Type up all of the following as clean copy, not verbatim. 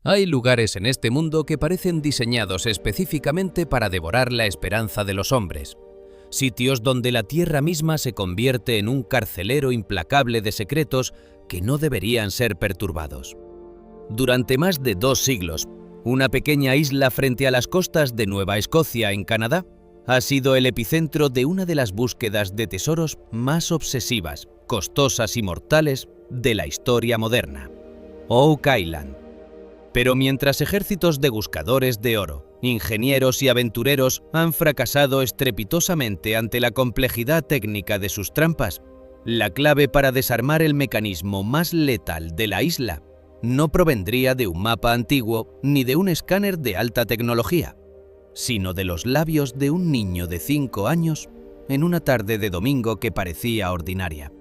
Hay lugares en este mundo que parecen diseñados específicamente para devorar la esperanza de los hombres. Sitios donde la tierra misma se convierte en un carcelero implacable de secretos que no deberían ser perturbados. Durante más de 2 siglos, una pequeña isla frente a las costas de Nueva Escocia, en Canadá, ha sido el epicentro de una de las búsquedas de tesoros más obsesivas, costosas y mortales de la historia moderna: Oak Island. Pero mientras ejércitos de buscadores de oro, ingenieros y aventureros han fracasado estrepitosamente ante la complejidad técnica de sus trampas, la clave para desarmar el mecanismo más letal de la isla no provendría de un mapa antiguo ni de un escáner de alta tecnología, sino de los labios de un niño de 5 años en una tarde de domingo que parecía ordinaria.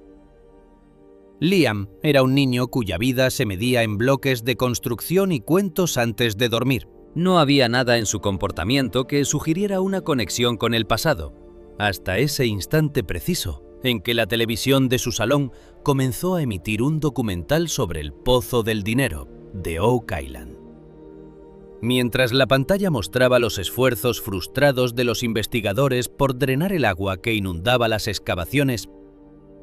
Liam era un niño cuya vida se medía en bloques de construcción y cuentos antes de dormir. No había nada en su comportamiento que sugiriera una conexión con el pasado, hasta ese instante preciso en que la televisión de su salón comenzó a emitir un documental sobre el Pozo del Dinero de Oak Island. Mientras la pantalla mostraba los esfuerzos frustrados de los investigadores por drenar el agua que inundaba las excavaciones,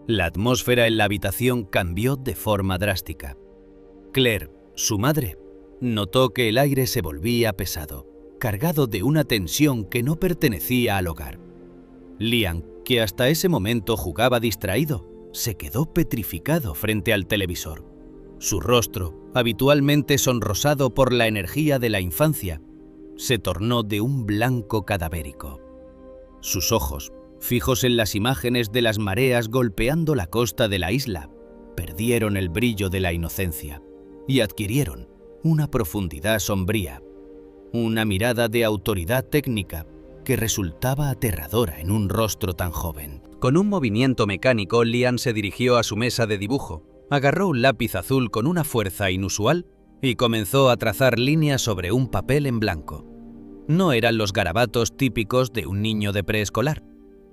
la atmósfera en la habitación cambió de forma drástica. Claire, su madre, notó que el aire se volvía pesado, cargado de una tensión que no pertenecía al hogar. Liam, que hasta ese momento jugaba distraído, se quedó petrificado frente al televisor. Su rostro, habitualmente sonrosado por la energía de la infancia, se tornó de un blanco cadavérico. Sus ojos, fijos en las imágenes de las mareas golpeando la costa de la isla, perdieron el brillo de la inocencia y adquirieron una profundidad sombría, una mirada de autoridad técnica que resultaba aterradora en un rostro tan joven. Con un movimiento mecánico, Liam se dirigió a su mesa de dibujo, agarró un lápiz azul con una fuerza inusual y comenzó a trazar líneas sobre un papel en blanco. No eran los garabatos típicos de un niño de preescolar.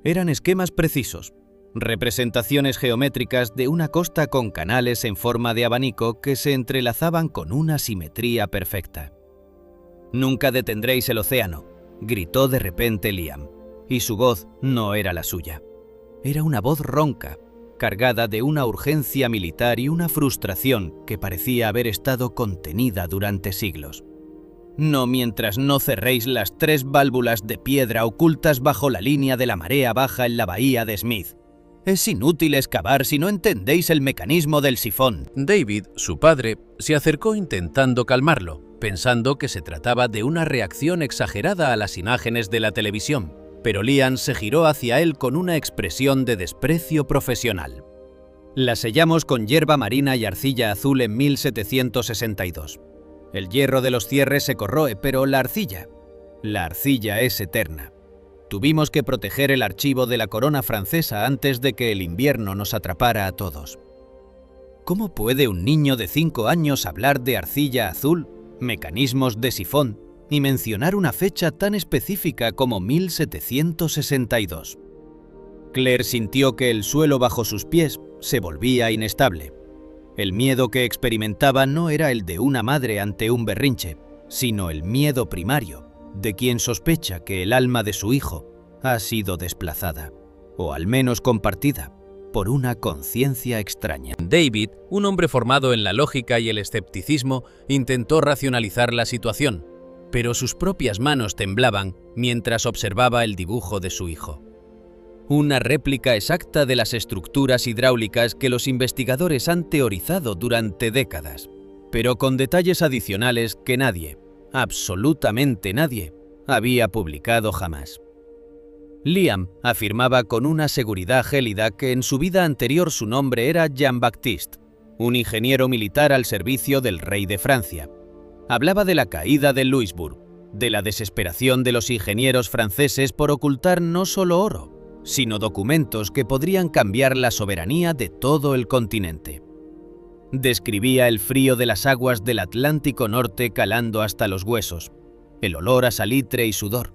Eran esquemas precisos, representaciones geométricas de una costa con canales en forma de abanico que se entrelazaban con una simetría perfecta. «Nunca detendréis el océano», gritó de repente Liam, y su voz no era la suya. Era una voz ronca, cargada de una urgencia militar y una frustración que parecía haber estado contenida durante siglos. «No mientras no cerréis las 3 válvulas de piedra ocultas bajo la línea de la marea baja en la bahía de Smith. Es inútil excavar si no entendéis el mecanismo del sifón». David, su padre, se acercó intentando calmarlo, pensando que se trataba de una reacción exagerada a las imágenes de la televisión, pero Liam se giró hacia él con una expresión de desprecio profesional. «La sellamos con hierba marina y arcilla azul en 1762. El hierro de los cierres se corroe, pero la arcilla es eterna. Tuvimos que proteger el archivo de la corona francesa antes de que el invierno nos atrapara a todos». ¿Cómo puede un niño de 5 años hablar de arcilla azul, mecanismos de sifón y mencionar una fecha tan específica como 1762? Claire sintió que el suelo bajo sus pies se volvía inestable. El miedo que experimentaba no era el de una madre ante un berrinche, sino el miedo primario de quien sospecha que el alma de su hijo ha sido desplazada, o al menos compartida, por una conciencia extraña. David, un hombre formado en la lógica y el escepticismo, intentó racionalizar la situación, pero sus propias manos temblaban mientras observaba el dibujo de su hijo. Una réplica exacta de las estructuras hidráulicas que los investigadores han teorizado durante décadas, pero con detalles adicionales que nadie, absolutamente nadie, había publicado jamás. Liam afirmaba con una seguridad gélida que en su vida anterior su nombre era Jean-Baptiste, un ingeniero militar al servicio del rey de Francia. Hablaba de la caída de Louisbourg, de la desesperación de los ingenieros franceses por ocultar no solo oro, sino documentos que podrían cambiar la soberanía de todo el continente. Describía el frío de las aguas del Atlántico Norte calando hasta los huesos, el olor a salitre y sudor,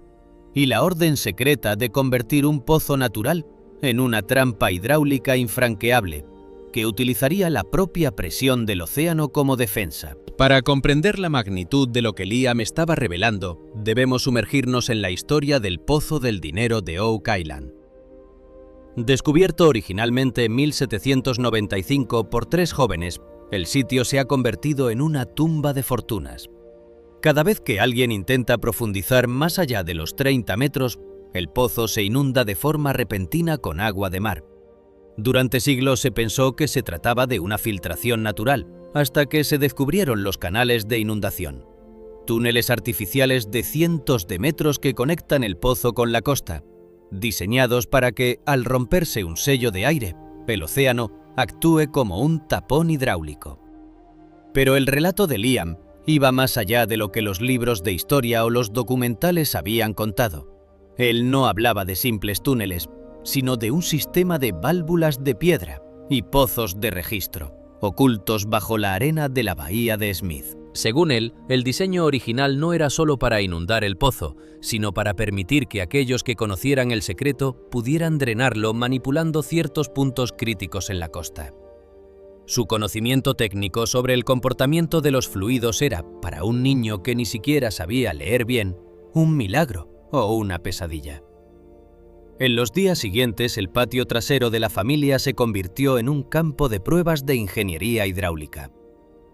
y la orden secreta de convertir un pozo natural en una trampa hidráulica infranqueable, que utilizaría la propia presión del océano como defensa. Para comprender la magnitud de lo que Liam estaba revelando, debemos sumergirnos en la historia del Pozo del Dinero de Oak Island. Descubierto originalmente en 1795 por 3 jóvenes, el sitio se ha convertido en una tumba de fortunas. Cada vez que alguien intenta profundizar más allá de los 30 metros, el pozo se inunda de forma repentina con agua de mar. Durante siglos se pensó que se trataba de una filtración natural, hasta que se descubrieron los canales de inundación. Túneles artificiales de cientos de metros que conectan el pozo con la costa, diseñados para que, al romperse un sello de aire, el océano actúe como un tapón hidráulico. Pero el relato de Liam iba más allá de lo que los libros de historia o los documentales habían contado. Él no hablaba de simples túneles, sino de un sistema de válvulas de piedra y pozos de registro, ocultos bajo la arena de la bahía de Smith. Según él, el diseño original no era solo para inundar el pozo, sino para permitir que aquellos que conocieran el secreto pudieran drenarlo manipulando ciertos puntos críticos en la costa. Su conocimiento técnico sobre el comportamiento de los fluidos era, para un niño que ni siquiera sabía leer bien, un milagro o una pesadilla. En los días siguientes, el patio trasero de la familia se convirtió en un campo de pruebas de ingeniería hidráulica.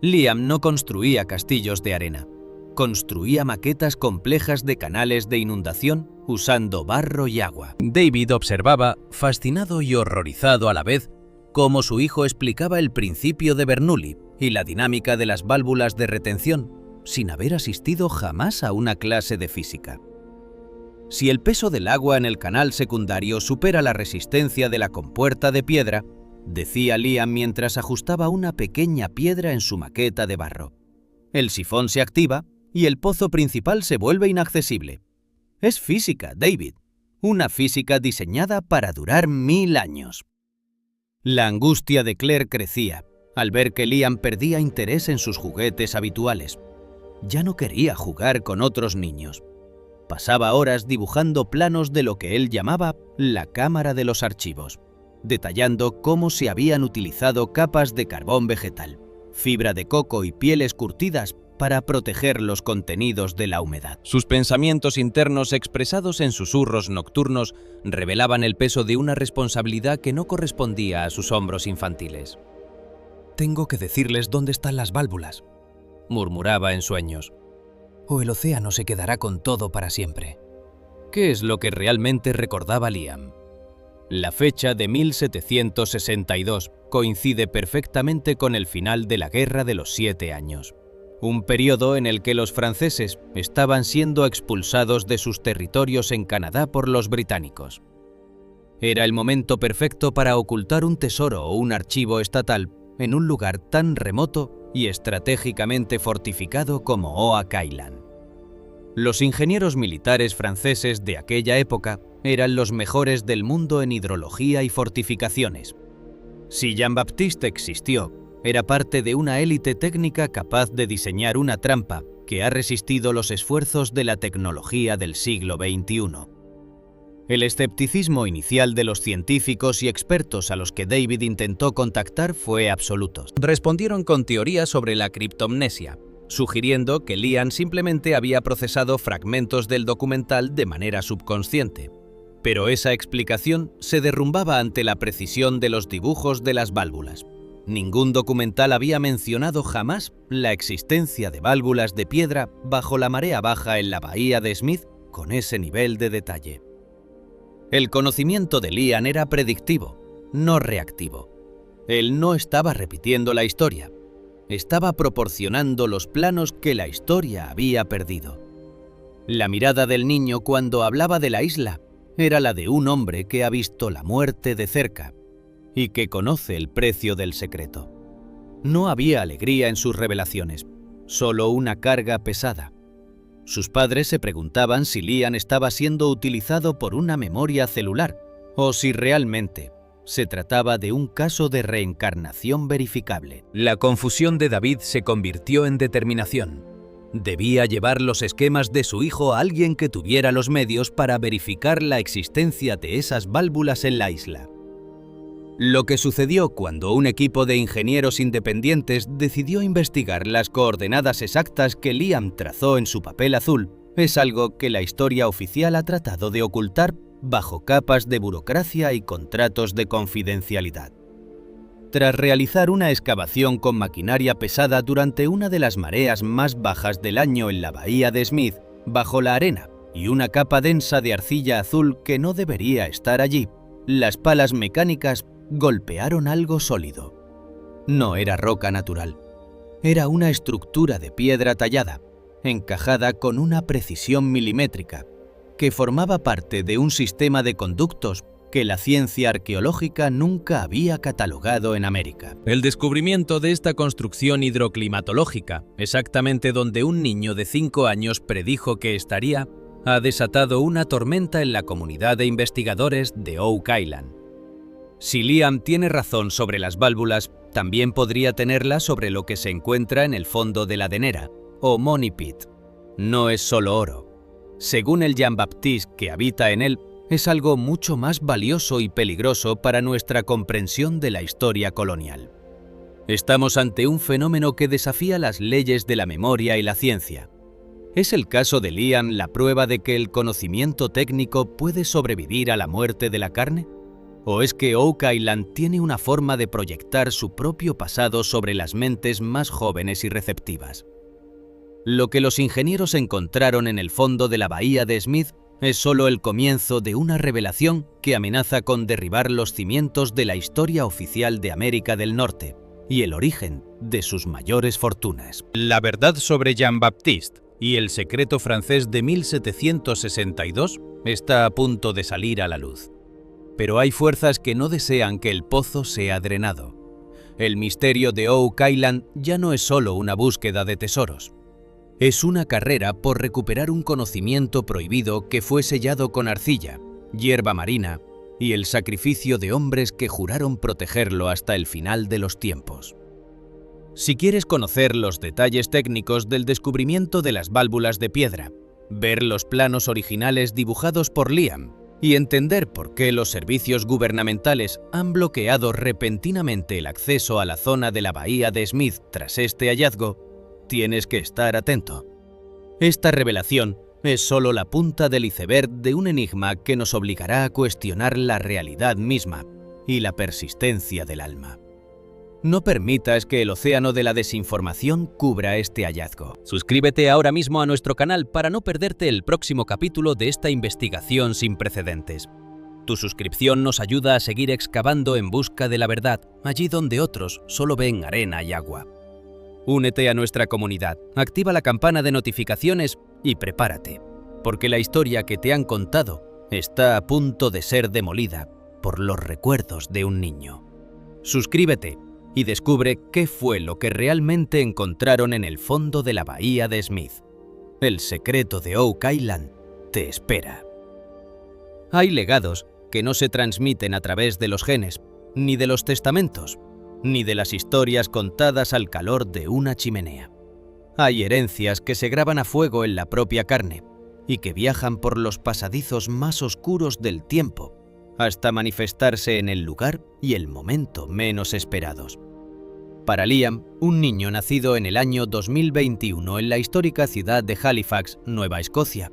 Liam no construía castillos de arena, construía maquetas complejas de canales de inundación usando barro y agua. David observaba, fascinado y horrorizado a la vez, cómo su hijo explicaba el principio de Bernoulli y la dinámica de las válvulas de retención, sin haber asistido jamás a una clase de física. Si el peso del agua en el canal secundario supera la resistencia de la compuerta de piedra, decía Liam mientras ajustaba una pequeña piedra en su maqueta de barro, el sifón se activa y el pozo principal se vuelve inaccesible. Es física, David, una física diseñada para durar 1000 años. La angustia de Claire crecía al ver que Liam perdía interés en sus juguetes habituales. Ya no quería jugar con otros niños. Pasaba horas dibujando planos de lo que él llamaba la cámara de los archivos, detallando cómo se habían utilizado capas de carbón vegetal, fibra de coco y pieles curtidas para proteger los contenidos de la humedad. Sus pensamientos internos expresados en susurros nocturnos revelaban el peso de una responsabilidad que no correspondía a sus hombros infantiles. «Tengo que decirles dónde están las válvulas», murmuraba en sueños, «o el océano se quedará con todo para siempre». ¿Qué es lo que realmente recordaba Liam? La fecha de 1762 coincide perfectamente con el final de la Guerra de los 7 años, un periodo en el que los franceses estaban siendo expulsados de sus territorios en Canadá por los británicos. Era el momento perfecto para ocultar un tesoro o un archivo estatal en un lugar tan remoto y estratégicamente fortificado como Oak Island. Los ingenieros militares franceses de aquella época eran los mejores del mundo en hidrología y fortificaciones. Si Jean-Baptiste existió, era parte de una élite técnica capaz de diseñar una trampa que ha resistido los esfuerzos de la tecnología del siglo XXI. El escepticismo inicial de los científicos y expertos a los que David intentó contactar fue absoluto. Respondieron con teorías sobre la criptomnesia, sugiriendo que Liam simplemente había procesado fragmentos del documental de manera subconsciente. Pero esa explicación se derrumbaba ante la precisión de los dibujos de las válvulas. Ningún documental había mencionado jamás la existencia de válvulas de piedra bajo la marea baja en la bahía de Smith con ese nivel de detalle. El conocimiento de Liam era predictivo, no reactivo. Él no estaba repitiendo la historia, estaba proporcionando los planos que la historia había perdido. La mirada del niño cuando hablaba de la isla era la de un hombre que ha visto la muerte de cerca y que conoce el precio del secreto. No había alegría en sus revelaciones, solo una carga pesada. Sus padres se preguntaban si Liam estaba siendo utilizado por una memoria celular o si realmente se trataba de un caso de reencarnación verificable. La confusión de David se convirtió en determinación. Debía llevar los esquemas de su hijo a alguien que tuviera los medios para verificar la existencia de esas válvulas en la isla. Lo que sucedió cuando un equipo de ingenieros independientes decidió investigar las coordenadas exactas que Liam trazó en su papel azul es algo que la historia oficial ha tratado de ocultar bajo capas de burocracia y contratos de confidencialidad. Tras realizar una excavación con maquinaria pesada durante una de las mareas más bajas del año en la bahía de Smith, bajo la arena y una capa densa de arcilla azul que no debería estar allí, las palas mecánicas golpearon algo sólido. No era roca natural. Era una estructura de piedra tallada, encajada con una precisión milimétrica, que formaba parte de un sistema de conductos que la ciencia arqueológica nunca había catalogado en América. El descubrimiento de esta construcción hidroclimatológica, exactamente donde un niño de 5 años predijo que estaría, ha desatado una tormenta en la comunidad de investigadores de Oak Island. Si Liam tiene razón sobre las válvulas, también podría tenerla sobre lo que se encuentra en el fondo de la denera, o Money Pit. No es solo oro. Según el Jean-Baptiste que habita en él, es algo mucho más valioso y peligroso para nuestra comprensión de la historia colonial. Estamos ante un fenómeno que desafía las leyes de la memoria y la ciencia. ¿Es el caso de Liam la prueba de que el conocimiento técnico puede sobrevivir a la muerte de la carne? ¿O es que Oak Island tiene una forma de proyectar su propio pasado sobre las mentes más jóvenes y receptivas? Lo que los ingenieros encontraron en el fondo de la bahía de Smith es solo el comienzo de una revelación que amenaza con derribar los cimientos de la historia oficial de América del Norte y el origen de sus mayores fortunas. La verdad sobre Jean-Baptiste y el secreto francés de 1762 está a punto de salir a la luz. Pero hay fuerzas que no desean que el pozo sea drenado. El misterio de Oak Island ya no es solo una búsqueda de tesoros. Es una carrera por recuperar un conocimiento prohibido que fue sellado con arcilla, hierba marina y el sacrificio de hombres que juraron protegerlo hasta el final de los tiempos. Si quieres conocer los detalles técnicos del descubrimiento de las válvulas de piedra, ver los planos originales dibujados por Liam y entender por qué los servicios gubernamentales han bloqueado repentinamente el acceso a la zona de la bahía de Smith tras este hallazgo, tienes que estar atento. Esta revelación es solo la punta del iceberg de un enigma que nos obligará a cuestionar la realidad misma y la persistencia del alma. No permitas que el océano de la desinformación cubra este hallazgo. Suscríbete ahora mismo a nuestro canal para no perderte el próximo capítulo de esta investigación sin precedentes. Tu suscripción nos ayuda a seguir excavando en busca de la verdad, allí donde otros solo ven arena y agua. Únete a nuestra comunidad, activa la campana de notificaciones y prepárate, porque la historia que te han contado está a punto de ser demolida por los recuerdos de un niño. Suscríbete y descubre qué fue lo que realmente encontraron en el fondo de la bahía de Smith. El secreto de Oak Island te espera. Hay legados que no se transmiten a través de los genes, ni de los testamentos, ni de las historias contadas al calor de una chimenea. Hay herencias que se graban a fuego en la propia carne y que viajan por los pasadizos más oscuros del tiempo hasta manifestarse en el lugar y el momento menos esperados. Para Liam, un niño nacido en el año 2021 en la histórica ciudad de Halifax, Nueva Escocia,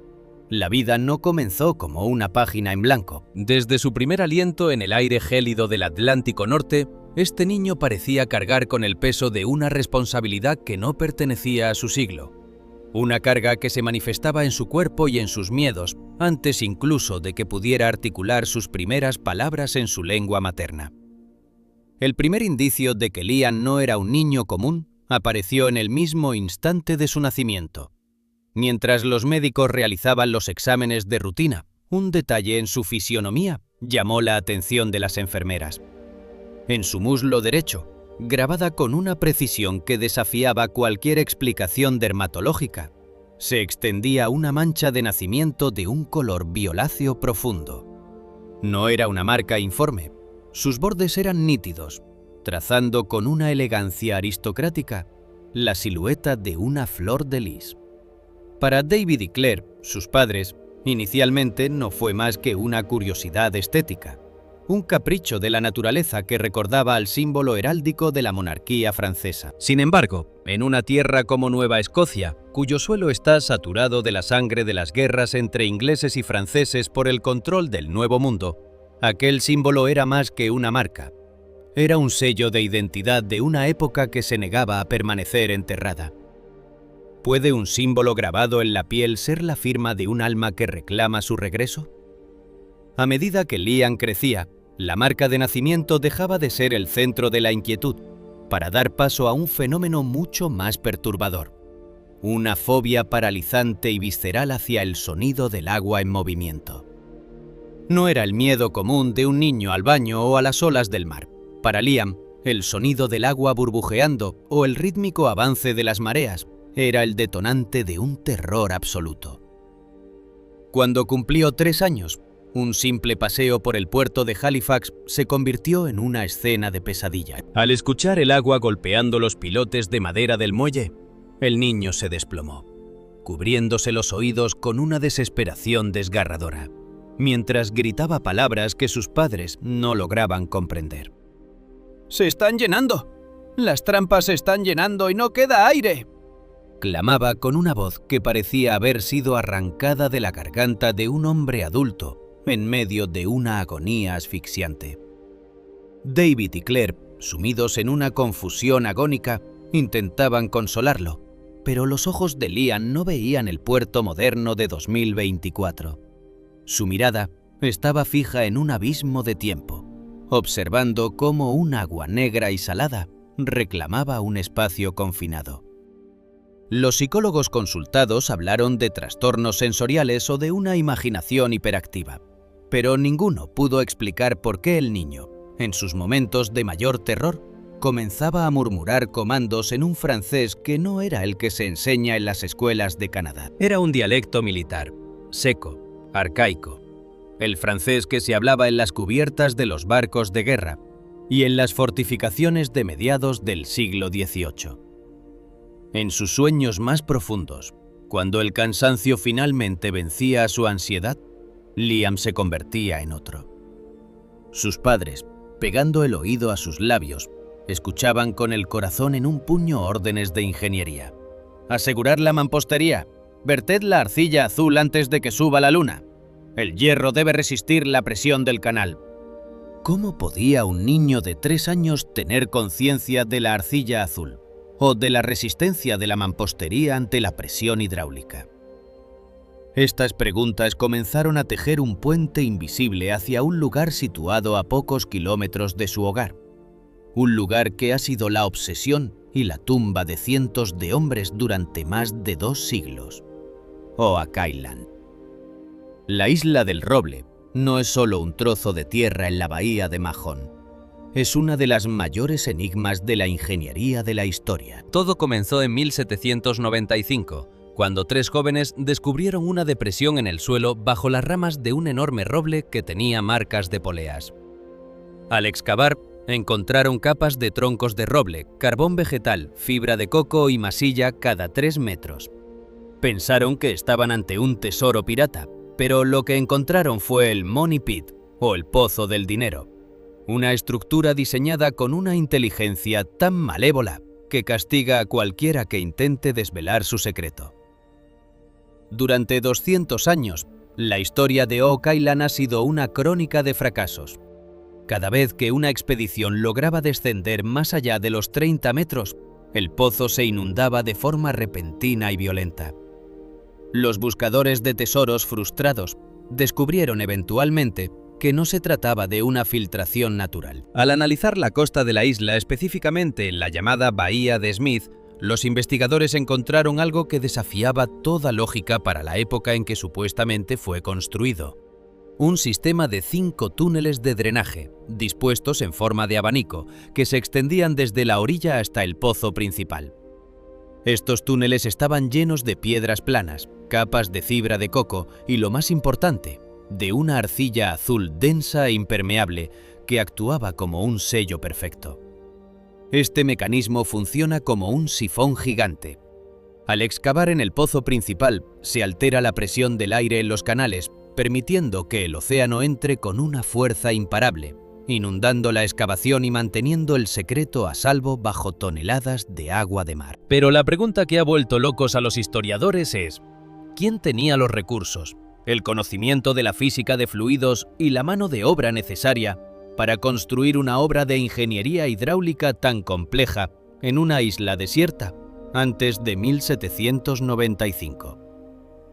la vida no comenzó como una página en blanco. Desde su primer aliento en el aire gélido del Atlántico Norte, este niño parecía cargar con el peso de una responsabilidad que no pertenecía a su siglo. Una carga que se manifestaba en su cuerpo y en sus miedos, antes incluso de que pudiera articular sus primeras palabras en su lengua materna. El primer indicio de que Liam no era un niño común apareció en el mismo instante de su nacimiento. Mientras los médicos realizaban los exámenes de rutina, un detalle en su fisionomía llamó la atención de las enfermeras. En su muslo derecho, grabada con una precisión que desafiaba cualquier explicación dermatológica, se extendía una mancha de nacimiento de un color violáceo profundo. No era una marca informe, sus bordes eran nítidos, trazando con una elegancia aristocrática la silueta de una flor de lis. Para David y Claire, sus padres, inicialmente no fue más que una curiosidad estética. un capricho de la naturaleza que recordaba al símbolo heráldico de la monarquía francesa. Sin embargo, en una tierra como Nueva Escocia, cuyo suelo está saturado de la sangre de las guerras entre ingleses y franceses por el control del Nuevo Mundo, aquel símbolo era más que una marca. Era un sello de identidad de una época que se negaba a permanecer enterrada. ¿Puede un símbolo grabado en la piel ser la firma de un alma que reclama su regreso? A medida que Liam crecía, la marca de nacimiento dejaba de ser el centro de la inquietud, para dar paso a un fenómeno mucho más perturbador: una fobia paralizante y visceral hacia el sonido del agua en movimiento. No era el miedo común de un niño al baño o a las olas del mar. Para Liam, el sonido del agua burbujeando o el rítmico avance de las mareas era el detonante de un terror absoluto. Cuando cumplió 3 años, un simple paseo por el puerto de Halifax se convirtió en una escena de pesadilla. Al escuchar el agua golpeando los pilotes de madera del muelle, el niño se desplomó, cubriéndose los oídos con una desesperación desgarradora, mientras gritaba palabras que sus padres no lograban comprender. ¡Se están llenando! ¡Las trampas se están llenando y no queda aire!, clamaba con una voz que parecía haber sido arrancada de la garganta de un hombre adulto en medio de una agonía asfixiante. David y Claire, sumidos en una confusión agónica, intentaban consolarlo, pero los ojos de Liam no veían el puerto moderno de 2024. Su mirada estaba fija en un abismo de tiempo, observando cómo un agua negra y salada reclamaba un espacio confinado. Los psicólogos consultados hablaron de trastornos sensoriales o de una imaginación hiperactiva, pero ninguno pudo explicar por qué el niño, en sus momentos de mayor terror, comenzaba a murmurar comandos en un francés que no era el que se enseña en las escuelas de Canadá. Era un dialecto militar, seco, arcaico, el francés que se hablaba en las cubiertas de los barcos de guerra y en las fortificaciones de mediados del siglo XVIII. En sus sueños más profundos, cuando el cansancio finalmente vencía a su ansiedad, Liam se convertía en otro. Sus padres, pegando el oído a sus labios, escuchaban con el corazón en un puño órdenes de ingeniería. «Asegurar la mampostería. Verted la arcilla azul antes de que suba la luna. El hierro debe resistir la presión del canal». ¿Cómo podía un niño de 3 años tener conciencia de la arcilla azul o de la resistencia de la mampostería ante la presión hidráulica? Estas preguntas comenzaron a tejer un puente invisible hacia un lugar situado a pocos kilómetros de su hogar. Un lugar que ha sido la obsesión y la tumba de cientos de hombres durante más de 2 siglos. Oak Island. La isla del Roble no es solo un trozo de tierra en la bahía de Mahon. Es una de las mayores enigmas de la ingeniería de la historia. Todo comenzó en 1795, cuando 3 jóvenes descubrieron una depresión en el suelo bajo las ramas de un enorme roble que tenía marcas de poleas. Al excavar, encontraron capas de troncos de roble, carbón vegetal, fibra de coco y masilla cada 3 metros. Pensaron que estaban ante un tesoro pirata, pero lo que encontraron fue el Money Pit, o el Pozo del Dinero, una estructura diseñada con una inteligencia tan malévola que castiga a cualquiera que intente desvelar su secreto. Durante 200 años, la historia de Oak Island ha sido una crónica de fracasos. Cada vez que una expedición lograba descender más allá de los 30 metros, el pozo se inundaba de forma repentina y violenta. Los buscadores de tesoros frustrados descubrieron eventualmente que no se trataba de una filtración natural. Al analizar la costa de la isla, específicamente en la llamada Bahía de Smith, los investigadores encontraron algo que desafiaba toda lógica para la época en que supuestamente fue construido. Un sistema de 5 túneles de drenaje, dispuestos en forma de abanico, que se extendían desde la orilla hasta el pozo principal. Estos túneles estaban llenos de piedras planas, capas de fibra de coco y, lo más importante, de una arcilla azul densa e impermeable que actuaba como un sello perfecto. Este mecanismo funciona como un sifón gigante. Al excavar en el pozo principal, se altera la presión del aire en los canales permitiendo que el océano entre con una fuerza imparable, inundando la excavación y manteniendo el secreto a salvo bajo toneladas de agua de mar. Pero la pregunta que ha vuelto locos a los historiadores es: ¿quién tenía los recursos, el conocimiento de la física de fluidos y la mano de obra necesaria para construir una obra de ingeniería hidráulica tan compleja en una isla desierta antes de 1795?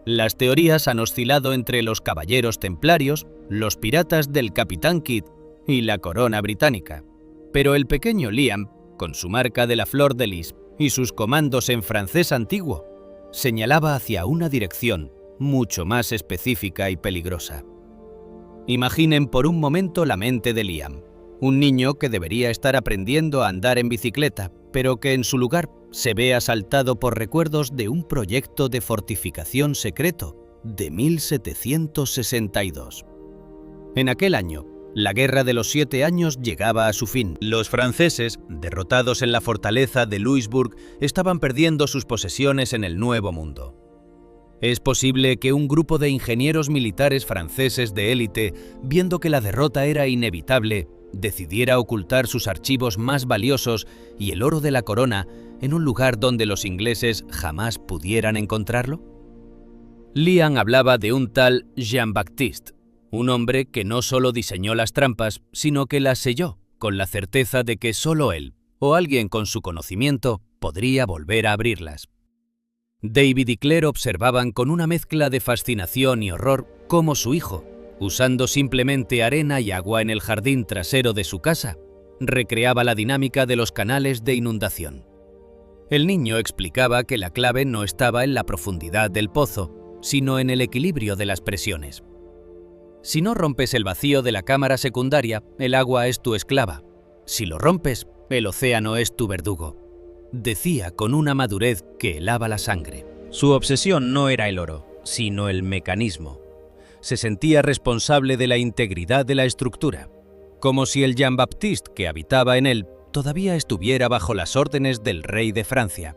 Las teorías han oscilado entre los caballeros templarios, los piratas del Capitán Kidd y la corona británica. Pero el pequeño Liam, con su marca de la flor de lis y sus comandos en francés antiguo, señalaba hacia una dirección mucho más específica y peligrosa. Imaginen por un momento la mente de Liam, un niño que debería estar aprendiendo a andar en bicicleta, pero que en su lugar se ve asaltado por recuerdos de un proyecto de fortificación secreto de 1762. En aquel año, la Guerra de los 7 Años llegaba a su fin. Los franceses, derrotados en la fortaleza de Louisbourg, estaban perdiendo sus posesiones en el Nuevo Mundo. Es posible que un grupo de ingenieros militares franceses de élite, viendo que la derrota era inevitable, decidiera ocultar sus archivos más valiosos y el oro de la corona en un lugar donde los ingleses jamás pudieran encontrarlo. Liam hablaba de un tal Jean-Baptiste, un hombre que no solo diseñó las trampas, sino que las selló, con la certeza de que solo él, o alguien con su conocimiento, podría volver a abrirlas. David y Claire observaban con una mezcla de fascinación y horror cómo su hijo, usando simplemente arena y agua en el jardín trasero de su casa, recreaba la dinámica de los canales de inundación. El niño explicaba que la clave no estaba en la profundidad del pozo, sino en el equilibrio de las presiones. Si no rompes el vacío de la cámara secundaria, el agua es tu esclava. Si lo rompes, el océano es tu verdugo, decía con una madurez que helaba la sangre. Su obsesión no era el oro, sino el mecanismo. Se sentía responsable de la integridad de la estructura, como si el Jean-Baptiste que habitaba en él todavía estuviera bajo las órdenes del rey de Francia,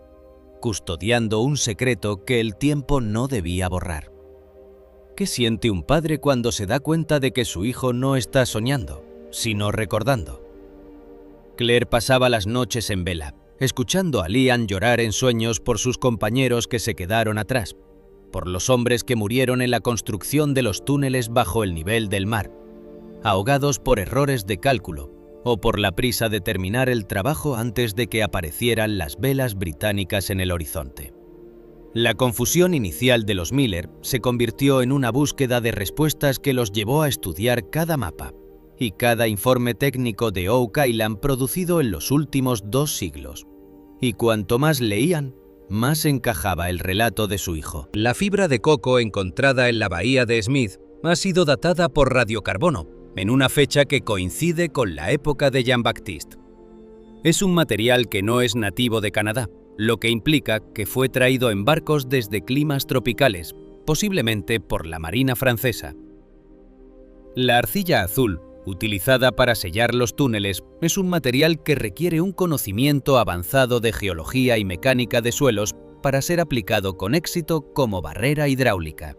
custodiando un secreto que el tiempo no debía borrar. ¿Qué siente un padre cuando se da cuenta de que su hijo no está soñando, sino recordando? Claire pasaba las noches en vela, escuchando a Liam llorar en sueños por sus compañeros que se quedaron atrás, por los hombres que murieron en la construcción de los túneles bajo el nivel del mar, ahogados por errores de cálculo o por la prisa de terminar el trabajo antes de que aparecieran las velas británicas en el horizonte. La confusión inicial de los Miller se convirtió en una búsqueda de respuestas que los llevó a estudiar cada mapa y cada informe técnico de Oak Island producido en los últimos 2 siglos. Y cuanto más leían, más encajaba el relato de su hijo. La fibra de coco encontrada en la bahía de Smith ha sido datada por radiocarbono, en una fecha que coincide con la época de Jean-Baptiste. Es un material que no es nativo de Canadá, lo que implica que fue traído en barcos desde climas tropicales, posiblemente por la Marina francesa. La arcilla azul, utilizada para sellar los túneles, es un material que requiere un conocimiento avanzado de geología y mecánica de suelos para ser aplicado con éxito como barrera hidráulica.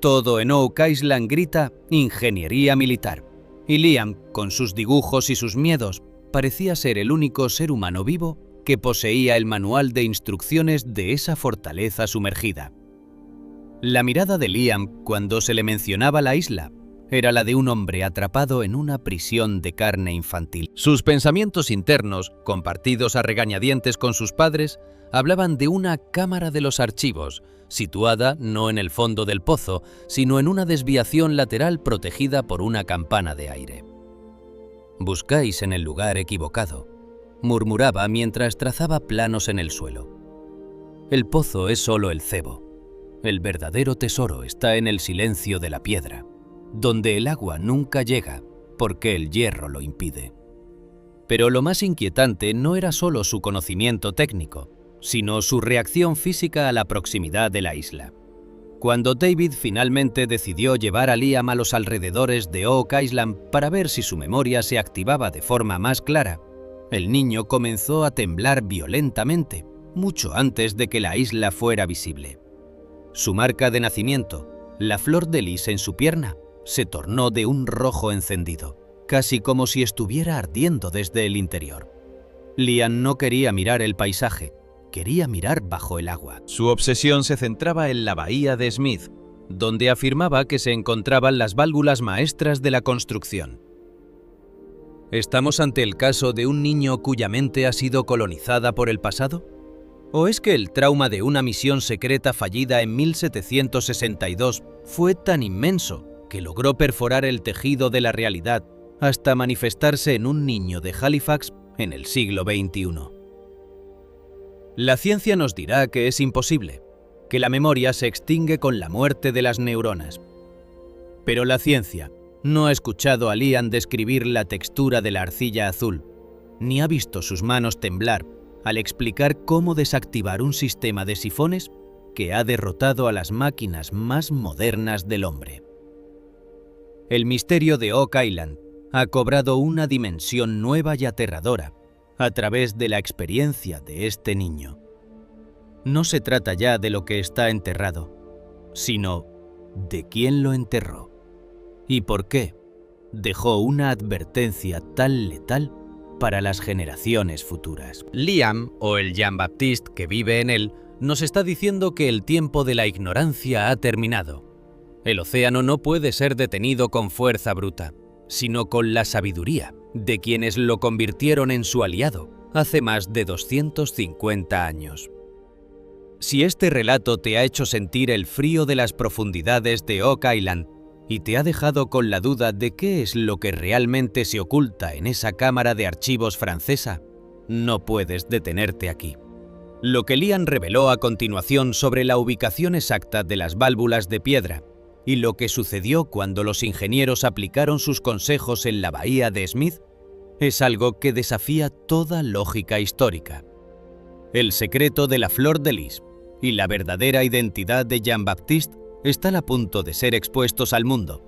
Todo en Oak Island grita ingeniería militar, y Liam, con sus dibujos y sus miedos, parecía ser el único ser humano vivo que poseía el manual de instrucciones de esa fortaleza sumergida. La mirada de Liam cuando se le mencionaba la isla era la de un hombre atrapado en una prisión de carne infantil. Sus pensamientos internos, compartidos a regañadientes con sus padres, hablaban de una cámara de los archivos, situada no en el fondo del pozo, sino en una desviación lateral protegida por una campana de aire. «Buscáis en el lugar equivocado», murmuraba mientras trazaba planos en el suelo. «El pozo es solo el cebo. El verdadero tesoro está en el silencio de la piedra, donde el agua nunca llega porque el hierro lo impide». Pero lo más inquietante no era solo su conocimiento técnico, sino su reacción física a la proximidad de la isla. Cuando David finalmente decidió llevar a Liam a los alrededores de Oak Island para ver si su memoria se activaba de forma más clara, el niño comenzó a temblar violentamente, mucho antes de que la isla fuera visible. Su marca de nacimiento, La flor de lis en su pierna se tornó de un rojo encendido, casi como si estuviera ardiendo desde el interior. Liam no quería mirar el paisaje, quería mirar bajo el agua. Su obsesión se centraba en la bahía de Smith, donde afirmaba que se encontraban las válvulas maestras de la construcción. ¿Estamos ante el caso de un niño cuya mente ha sido colonizada por el pasado? ¿O es que el trauma de una misión secreta fallida en 1762 fue tan inmenso que logró perforar el tejido de la realidad hasta manifestarse en un niño de Halifax en el siglo XXI? La ciencia nos dirá que es imposible, que la memoria se extingue con la muerte de las neuronas. Pero la ciencia no ha escuchado a Liam describir la textura de la arcilla azul, ni ha visto sus manos temblar al explicar cómo desactivar un sistema de sifones que ha derrotado a las máquinas más modernas del hombre. El misterio de Oak Island ha cobrado una dimensión nueva y aterradora a través de la experiencia de este niño. No se trata ya de lo que está enterrado, sino de quién lo enterró y por qué dejó una advertencia tan letal para las generaciones futuras. Liam, o el Jean-Baptiste que vive en él, nos está diciendo que el tiempo de la ignorancia ha terminado. El océano no puede ser detenido con fuerza bruta, sino con la sabiduría de quienes lo convirtieron en su aliado hace más de 250 años. Si este relato te ha hecho sentir el frío de las profundidades de Oak Island y te ha dejado con la duda de qué es lo que realmente se oculta en esa cámara de archivos francesa, no puedes detenerte aquí. Lo que Liam reveló a continuación sobre la ubicación exacta de las válvulas de piedra y lo que sucedió cuando los ingenieros aplicaron sus consejos en la bahía de Smith es algo que desafía toda lógica histórica. El secreto de la flor de lis y la verdadera identidad de Jean-Baptiste están a punto de ser expuestos al mundo,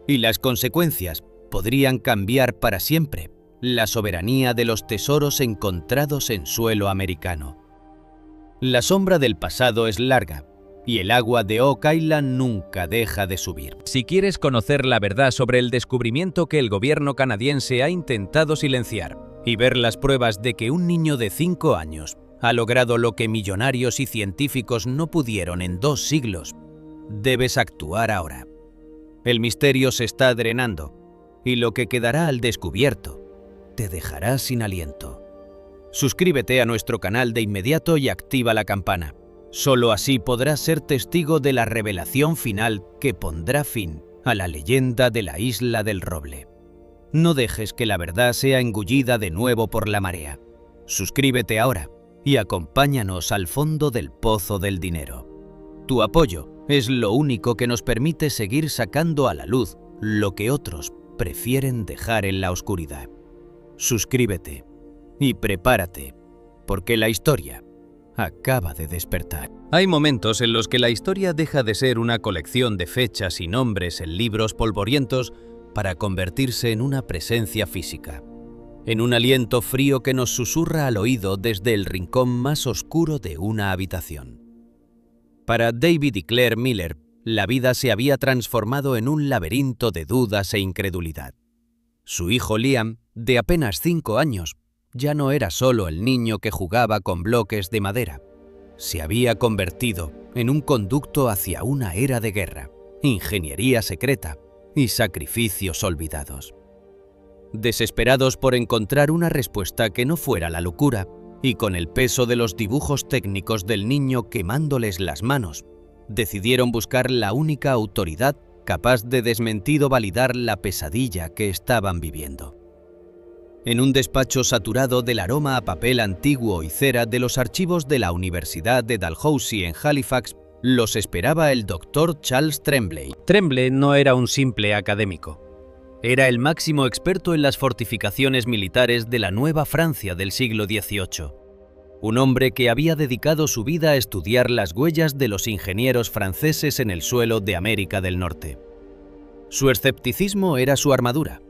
y las consecuencias podrían cambiar para siempre la soberanía de los tesoros encontrados en suelo americano. La sombra del pasado es larga, y el agua de Oak Island nunca deja de subir. Si quieres conocer la verdad sobre el descubrimiento que el gobierno canadiense ha intentado silenciar y ver las pruebas de que un niño de 5 años ha logrado lo que millonarios y científicos no pudieron en 2 siglos, debes actuar ahora. El misterio se está drenando, y lo que quedará al descubierto te dejará sin aliento. Suscríbete a nuestro canal de inmediato y activa la campana. Solo así podrás ser testigo de la revelación final que pondrá fin a la leyenda de la Isla del Roble. No dejes que la verdad sea engullida de nuevo por la marea. Suscríbete ahora y acompáñanos al fondo del pozo del dinero. Tu apoyo es lo único que nos permite seguir sacando a la luz lo que otros prefieren dejar en la oscuridad. Suscríbete y prepárate, porque la historia acaba de despertar. Hay momentos en los que la historia deja de ser una colección de fechas y nombres en libros polvorientos para convertirse en una presencia física, en un aliento frío que nos susurra al oído desde el rincón más oscuro de una habitación. Para David y Claire Miller, la vida se había transformado en un laberinto de dudas e incredulidad. Su hijo Liam, de apenas 5 años, ya no era solo el niño que jugaba con bloques de madera. Se había convertido en un conducto hacia una era de guerra, ingeniería secreta y sacrificios olvidados. Desesperados por encontrar una respuesta que no fuera la locura, y con el peso de los dibujos técnicos del niño quemándoles las manos, decidieron buscar la única autoridad capaz de desmentir o validar la pesadilla que estaban viviendo. En un despacho saturado del aroma a papel antiguo y cera de los archivos de la Universidad de Dalhousie en Halifax, los esperaba el Dr. Charles Tremblay. Tremblay no era un simple académico. Era el máximo experto en las fortificaciones militares de la Nueva Francia del siglo XVIII. Un hombre que había dedicado su vida a estudiar las huellas de los ingenieros franceses en el suelo de América del Norte. Su escepticismo era su armadura.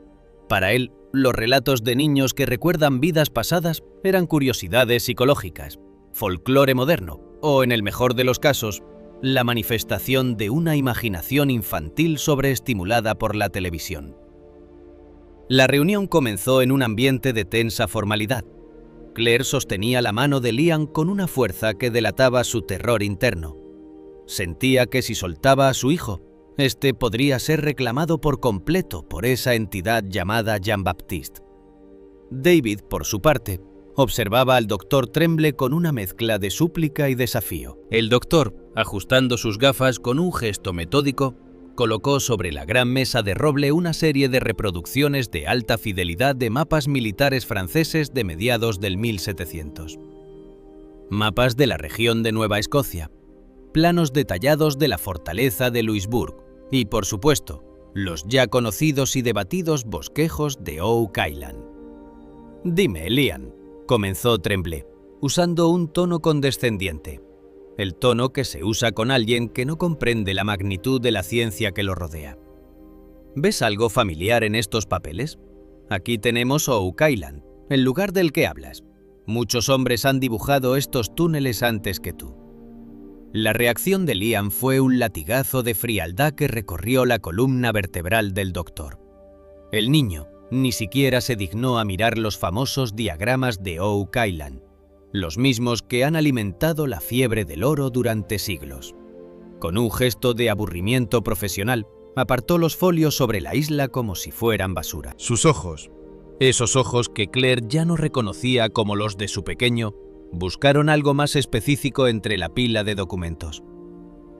Para él, los relatos de niños que recuerdan vidas pasadas eran curiosidades psicológicas, folclore moderno o, en el mejor de los casos, la manifestación de una imaginación infantil sobreestimulada por la televisión. La reunión comenzó en un ambiente de tensa formalidad. Claire sostenía la mano de Liam con una fuerza que delataba su terror interno. Sentía que si soltaba a su hijo, este podría ser reclamado por completo por esa entidad llamada Jean-Baptiste. David, por su parte, observaba al doctor Tremblay con una mezcla de súplica y desafío. El doctor, ajustando sus gafas con un gesto metódico, colocó sobre la gran mesa de roble una serie de reproducciones de alta fidelidad de mapas militares franceses de mediados del 1700. Mapas de la región de Nueva Escocia, planos detallados de la fortaleza de Louisbourg y, por supuesto, los ya conocidos y debatidos bosquejos de Oak Island. «Dime, Liam», comenzó Tremblay, usando un tono condescendiente, el tono que se usa con alguien que no comprende la magnitud de la ciencia que lo rodea. ¿Ves algo familiar en estos papeles? Aquí tenemos Oak Island, el lugar del que hablas. Muchos hombres han dibujado estos túneles antes que tú. La reacción de Liam fue un latigazo de frialdad que recorrió la columna vertebral del doctor. El niño ni siquiera se dignó a mirar los famosos diagramas de Oak Island, los mismos que han alimentado la fiebre del oro durante siglos. Con un gesto de aburrimiento profesional, apartó los folios sobre la isla como si fueran basura. Sus ojos. Esos ojos que Claire ya no reconocía como los de su pequeño, buscaron algo más específico entre la pila de documentos.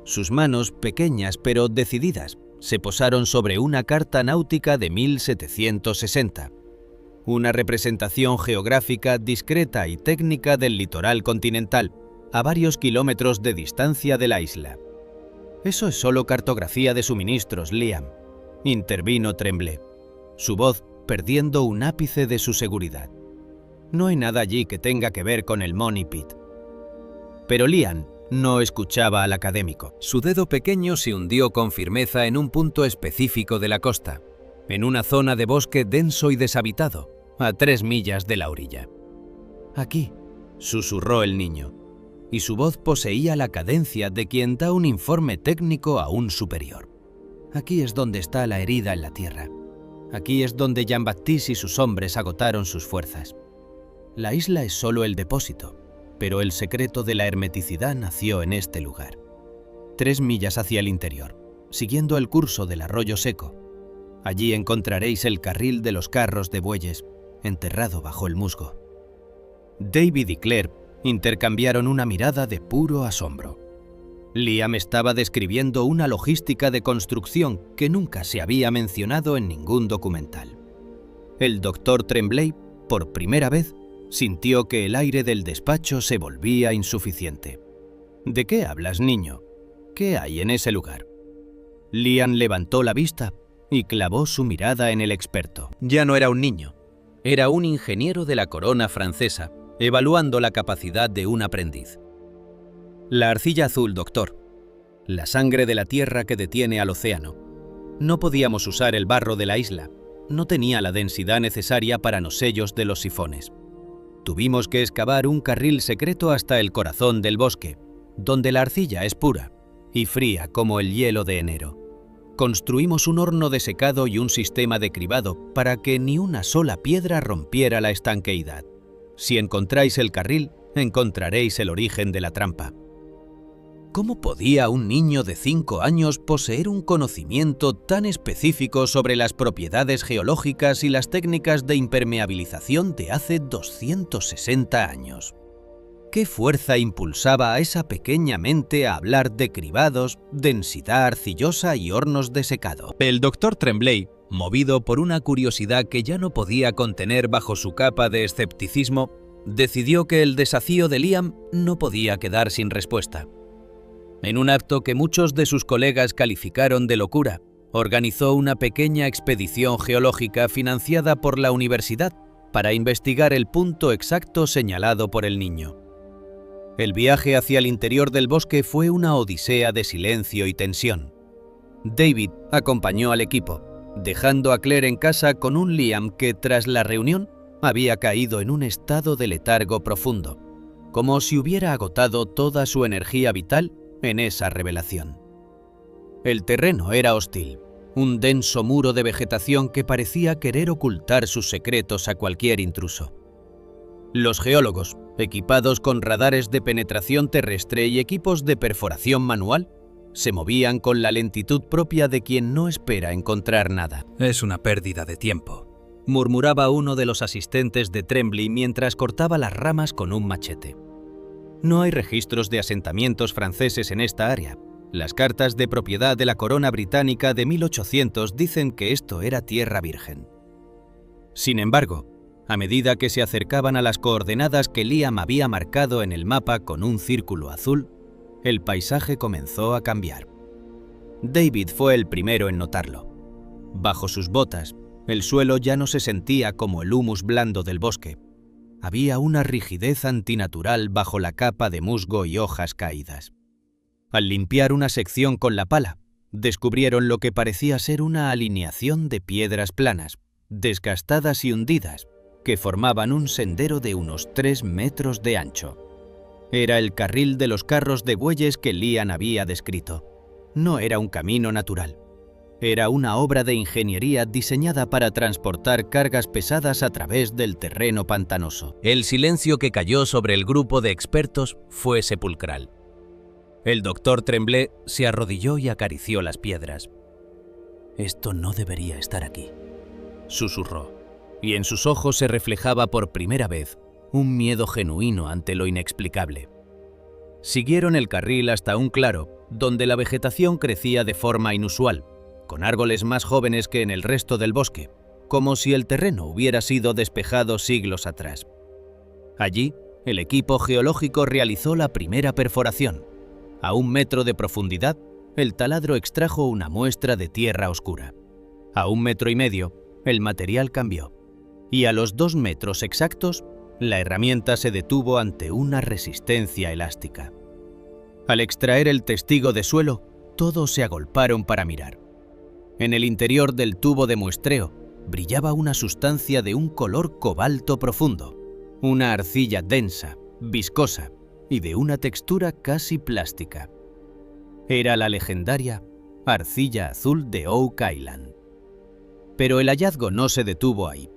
Sus manos, pequeñas pero decididas, se posaron sobre una carta náutica de 1760, una representación geográfica discreta y técnica del litoral continental, a varios kilómetros de distancia de la isla. «Eso es solo cartografía de suministros, Liam», intervino Tremblay, su voz perdiendo un ápice de su seguridad. «No hay nada allí que tenga que ver con el Money Pit». Pero Liam no escuchaba al académico. Su dedo pequeño se hundió con firmeza en un punto específico de la costa, en una zona de bosque denso y deshabitado, a 3 millas de la orilla. «Aquí», susurró el niño, y su voz poseía la cadencia de quien da un informe técnico aún superior. «Aquí es donde está la herida en la tierra. Aquí es donde Jean-Baptiste y sus hombres agotaron sus fuerzas. La isla es solo el depósito, pero el secreto de la hermeticidad nació en este lugar. 3 millas hacia el interior, siguiendo el curso del arroyo seco. Allí encontraréis el carril de los carros de bueyes, enterrado bajo el musgo». David y Claire intercambiaron una mirada de puro asombro. Liam estaba describiendo una logística de construcción que nunca se había mencionado en ningún documental. El doctor Tremblay, por primera vez, sintió que el aire del despacho se volvía insuficiente. «¿De qué hablas, niño? ¿Qué hay en ese lugar?» Liam levantó la vista y clavó su mirada en el experto. Ya no era un niño, era un ingeniero de la corona francesa, evaluando la capacidad de un aprendiz. «La arcilla azul, doctor. La sangre de la tierra que detiene al océano. No podíamos usar el barro de la isla. No tenía la densidad necesaria para los sellos de los sifones. Tuvimos que excavar un carril secreto hasta el corazón del bosque, donde la arcilla es pura y fría como el hielo de enero. Construimos un horno de secado y un sistema de cribado para que ni una sola piedra rompiera la estanqueidad. Si encontráis el carril, encontraréis el origen de la trampa». ¿Cómo podía un niño de 5 años poseer un conocimiento tan específico sobre las propiedades geológicas y las técnicas de impermeabilización de hace 260 años? ¿Qué fuerza impulsaba a esa pequeña mente a hablar de cribados, densidad arcillosa y hornos de secado? El doctor Tremblay, movido por una curiosidad que ya no podía contener bajo su capa de escepticismo, decidió que el desafío de Liam no podía quedar sin respuesta. En un acto que muchos de sus colegas calificaron de locura, organizó una pequeña expedición geológica financiada por la universidad para investigar el punto exacto señalado por el niño. El viaje hacia el interior del bosque fue una odisea de silencio y tensión. David acompañó al equipo, dejando a Claire en casa con un Liam que, tras la reunión, había caído en un estado de letargo profundo, como si hubiera agotado toda su energía vital en esa revelación. El terreno era hostil, un denso muro de vegetación que parecía querer ocultar sus secretos a cualquier intruso. Los geólogos, equipados con radares de penetración terrestre y equipos de perforación manual, se movían con la lentitud propia de quien no espera encontrar nada. «Es una pérdida de tiempo», murmuraba uno de los asistentes de Tremblay mientras cortaba las ramas con un machete. No hay registros de asentamientos franceses en esta área. Las cartas de propiedad de la corona británica de 1800 dicen que esto era tierra virgen. Sin embargo, a medida que se acercaban a las coordenadas que Liam había marcado en el mapa con un círculo azul, el paisaje comenzó a cambiar. David fue el primero en notarlo. Bajo sus botas, el suelo ya no se sentía como el humus blando del bosque. Había una rigidez antinatural bajo la capa de musgo y hojas caídas. Al limpiar una sección con la pala, descubrieron lo que parecía ser una alineación de piedras planas, desgastadas y hundidas, que formaban un sendero de unos 3 metros de ancho. Era el carril de los carros de bueyes que Liam había descrito. No era un camino natural. Era una obra de ingeniería diseñada para transportar cargas pesadas a través del terreno pantanoso. El silencio que cayó sobre el grupo de expertos fue sepulcral. El doctor Tremblay se arrodilló y acarició las piedras. «Esto no debería estar aquí», susurró, y en sus ojos se reflejaba por primera vez un miedo genuino ante lo inexplicable. Siguieron el carril hasta un claro, donde la vegetación crecía de forma inusual, con árboles más jóvenes que en el resto del bosque, como si el terreno hubiera sido despejado siglos atrás. Allí, el equipo geológico realizó la primera perforación. A 1 metro de profundidad, el taladro extrajo una muestra de tierra oscura. A 1,5 metros, el material cambió. Y a los 2 metros exactos, la herramienta se detuvo ante una resistencia elástica. Al extraer el testigo de suelo, todos se agolparon para mirar. En el interior del tubo de muestreo brillaba una sustancia de un color cobalto profundo, una arcilla densa, viscosa y de una textura casi plástica. Era la legendaria arcilla azul de Oak Island. Pero el hallazgo no se detuvo ahí.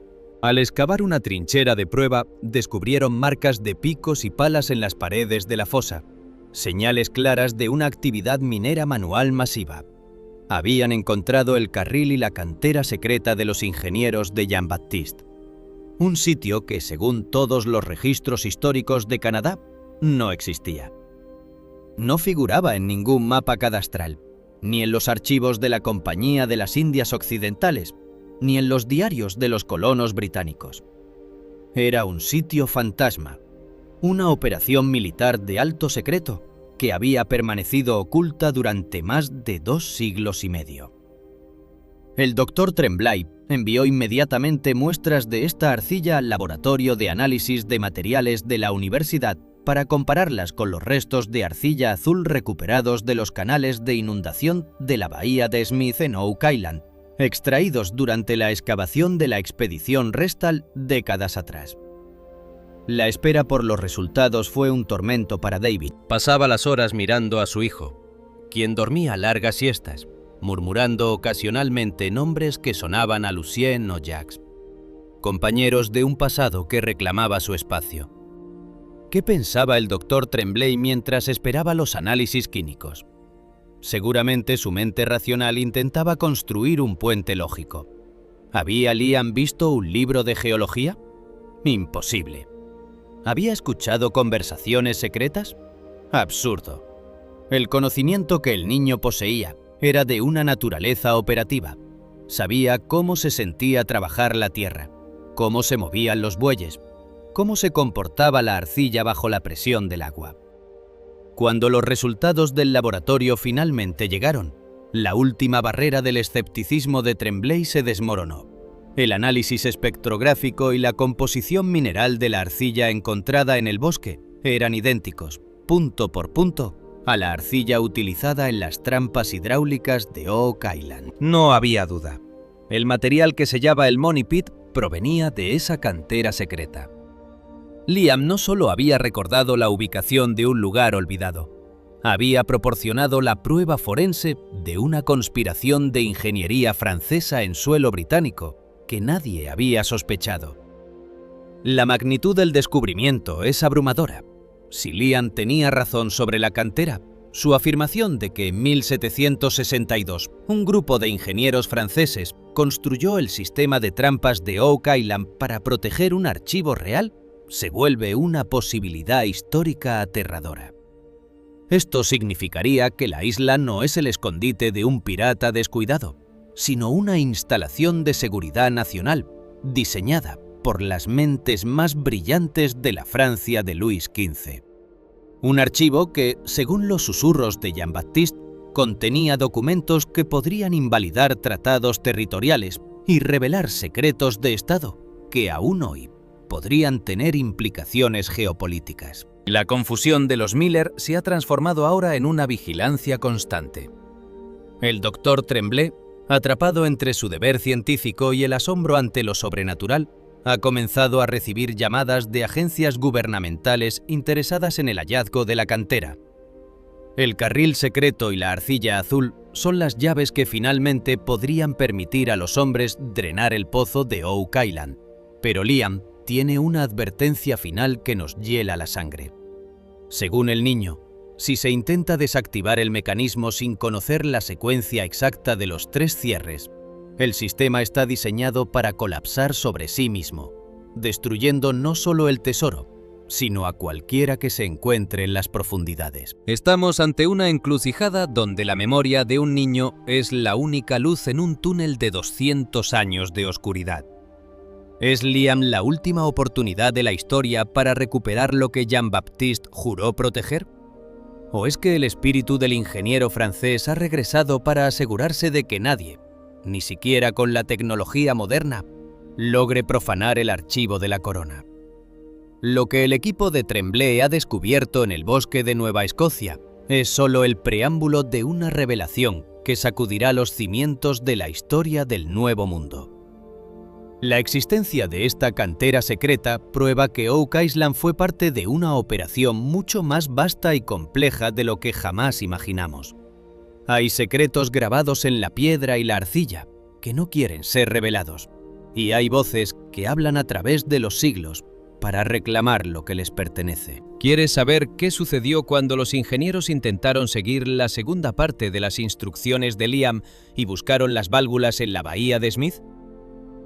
Al excavar una trinchera de prueba, descubrieron marcas de picos y palas en las paredes de la fosa, señales claras de una actividad minera manual masiva. Habían encontrado el carril y la cantera secreta de los ingenieros de Jean-Baptiste, un sitio que, según todos los registros históricos de Canadá, no existía. No figuraba en ningún mapa cadastral, ni en los archivos de la Compañía de las Indias Occidentales, ni en los diarios de los colonos británicos. Era un sitio fantasma, una operación militar de alto secreto que había permanecido oculta durante más de 2 siglos y medio. El doctor Tremblay envió inmediatamente muestras de esta arcilla al laboratorio de análisis de materiales de la universidad para compararlas con los restos de arcilla azul recuperados de los canales de inundación de la bahía de Smith en Oak Island, extraídos durante la excavación de la expedición Restal décadas atrás. La espera por los resultados fue un tormento para David. Pasaba las horas mirando a su hijo, quien dormía largas siestas, murmurando ocasionalmente nombres que sonaban a Lucien o Jacques, compañeros de un pasado que reclamaba su espacio. ¿Qué pensaba el doctor Tremblay mientras esperaba los análisis químicos? Seguramente su mente racional intentaba construir un puente lógico. ¿Había Liam visto un libro de geología? Imposible. ¿Había escuchado conversaciones secretas? Absurdo. El conocimiento que el niño poseía era de una naturaleza operativa. Sabía cómo se sentía trabajar la tierra, cómo se movían los bueyes, cómo se comportaba la arcilla bajo la presión del agua. Cuando los resultados del laboratorio finalmente llegaron, la última barrera del escepticismo de Tremblay se desmoronó. El análisis espectrográfico y la composición mineral de la arcilla encontrada en el bosque eran idénticos, punto por punto, a la arcilla utilizada en las trampas hidráulicas de Oak Island. No había duda. El material que sellaba el Money Pit provenía de esa cantera secreta. Liam no solo había recordado la ubicación de un lugar olvidado, había proporcionado la prueba forense de una conspiración de ingeniería francesa en suelo británico que nadie había sospechado. La magnitud del descubrimiento es abrumadora. Si Liam tenía razón sobre la cantera, su afirmación de que en 1762 un grupo de ingenieros franceses construyó el sistema de trampas de Oak Island para proteger un archivo real se vuelve una posibilidad histórica aterradora. Esto significaría que la isla no es el escondite de un pirata descuidado, sino una instalación de seguridad nacional diseñada por las mentes más brillantes de la Francia de Luis XV. Un archivo que, según los susurros de Jean-Baptiste, contenía documentos que podrían invalidar tratados territoriales y revelar secretos de Estado que aún hoy podrían tener implicaciones geopolíticas. La confusión de los Miller se ha transformado ahora en una vigilancia constante. El doctor Tremblay, atrapado entre su deber científico y el asombro ante lo sobrenatural, ha comenzado a recibir llamadas de agencias gubernamentales interesadas en el hallazgo de la cantera. El carril secreto y la arcilla azul son las llaves que finalmente podrían permitir a los hombres drenar el pozo de Oak Island, pero Liam tiene una advertencia final que nos hiela la sangre. Según el niño, si se intenta desactivar el mecanismo sin conocer la secuencia exacta de los 3 cierres, el sistema está diseñado para colapsar sobre sí mismo, destruyendo no solo el tesoro, sino a cualquiera que se encuentre en las profundidades. Estamos ante una encrucijada donde la memoria de un niño es la única luz en un túnel de 200 años de oscuridad. ¿Es Liam la última oportunidad de la historia para recuperar lo que Jean-Baptiste juró proteger? ¿O es que el espíritu del ingeniero francés ha regresado para asegurarse de que nadie, ni siquiera con la tecnología moderna, logre profanar el archivo de la corona? Lo que el equipo de Tremblay ha descubierto en el bosque de Nueva Escocia es solo el preámbulo de una revelación que sacudirá los cimientos de la historia del Nuevo Mundo. La existencia de esta cantera secreta prueba que Oak Island fue parte de una operación mucho más vasta y compleja de lo que jamás imaginamos. Hay secretos grabados en la piedra y la arcilla que no quieren ser revelados, y hay voces que hablan a través de los siglos para reclamar lo que les pertenece. ¿Quieres saber qué sucedió cuando los ingenieros intentaron seguir la segunda parte de las instrucciones de Liam y buscaron las válvulas en la bahía de Smith?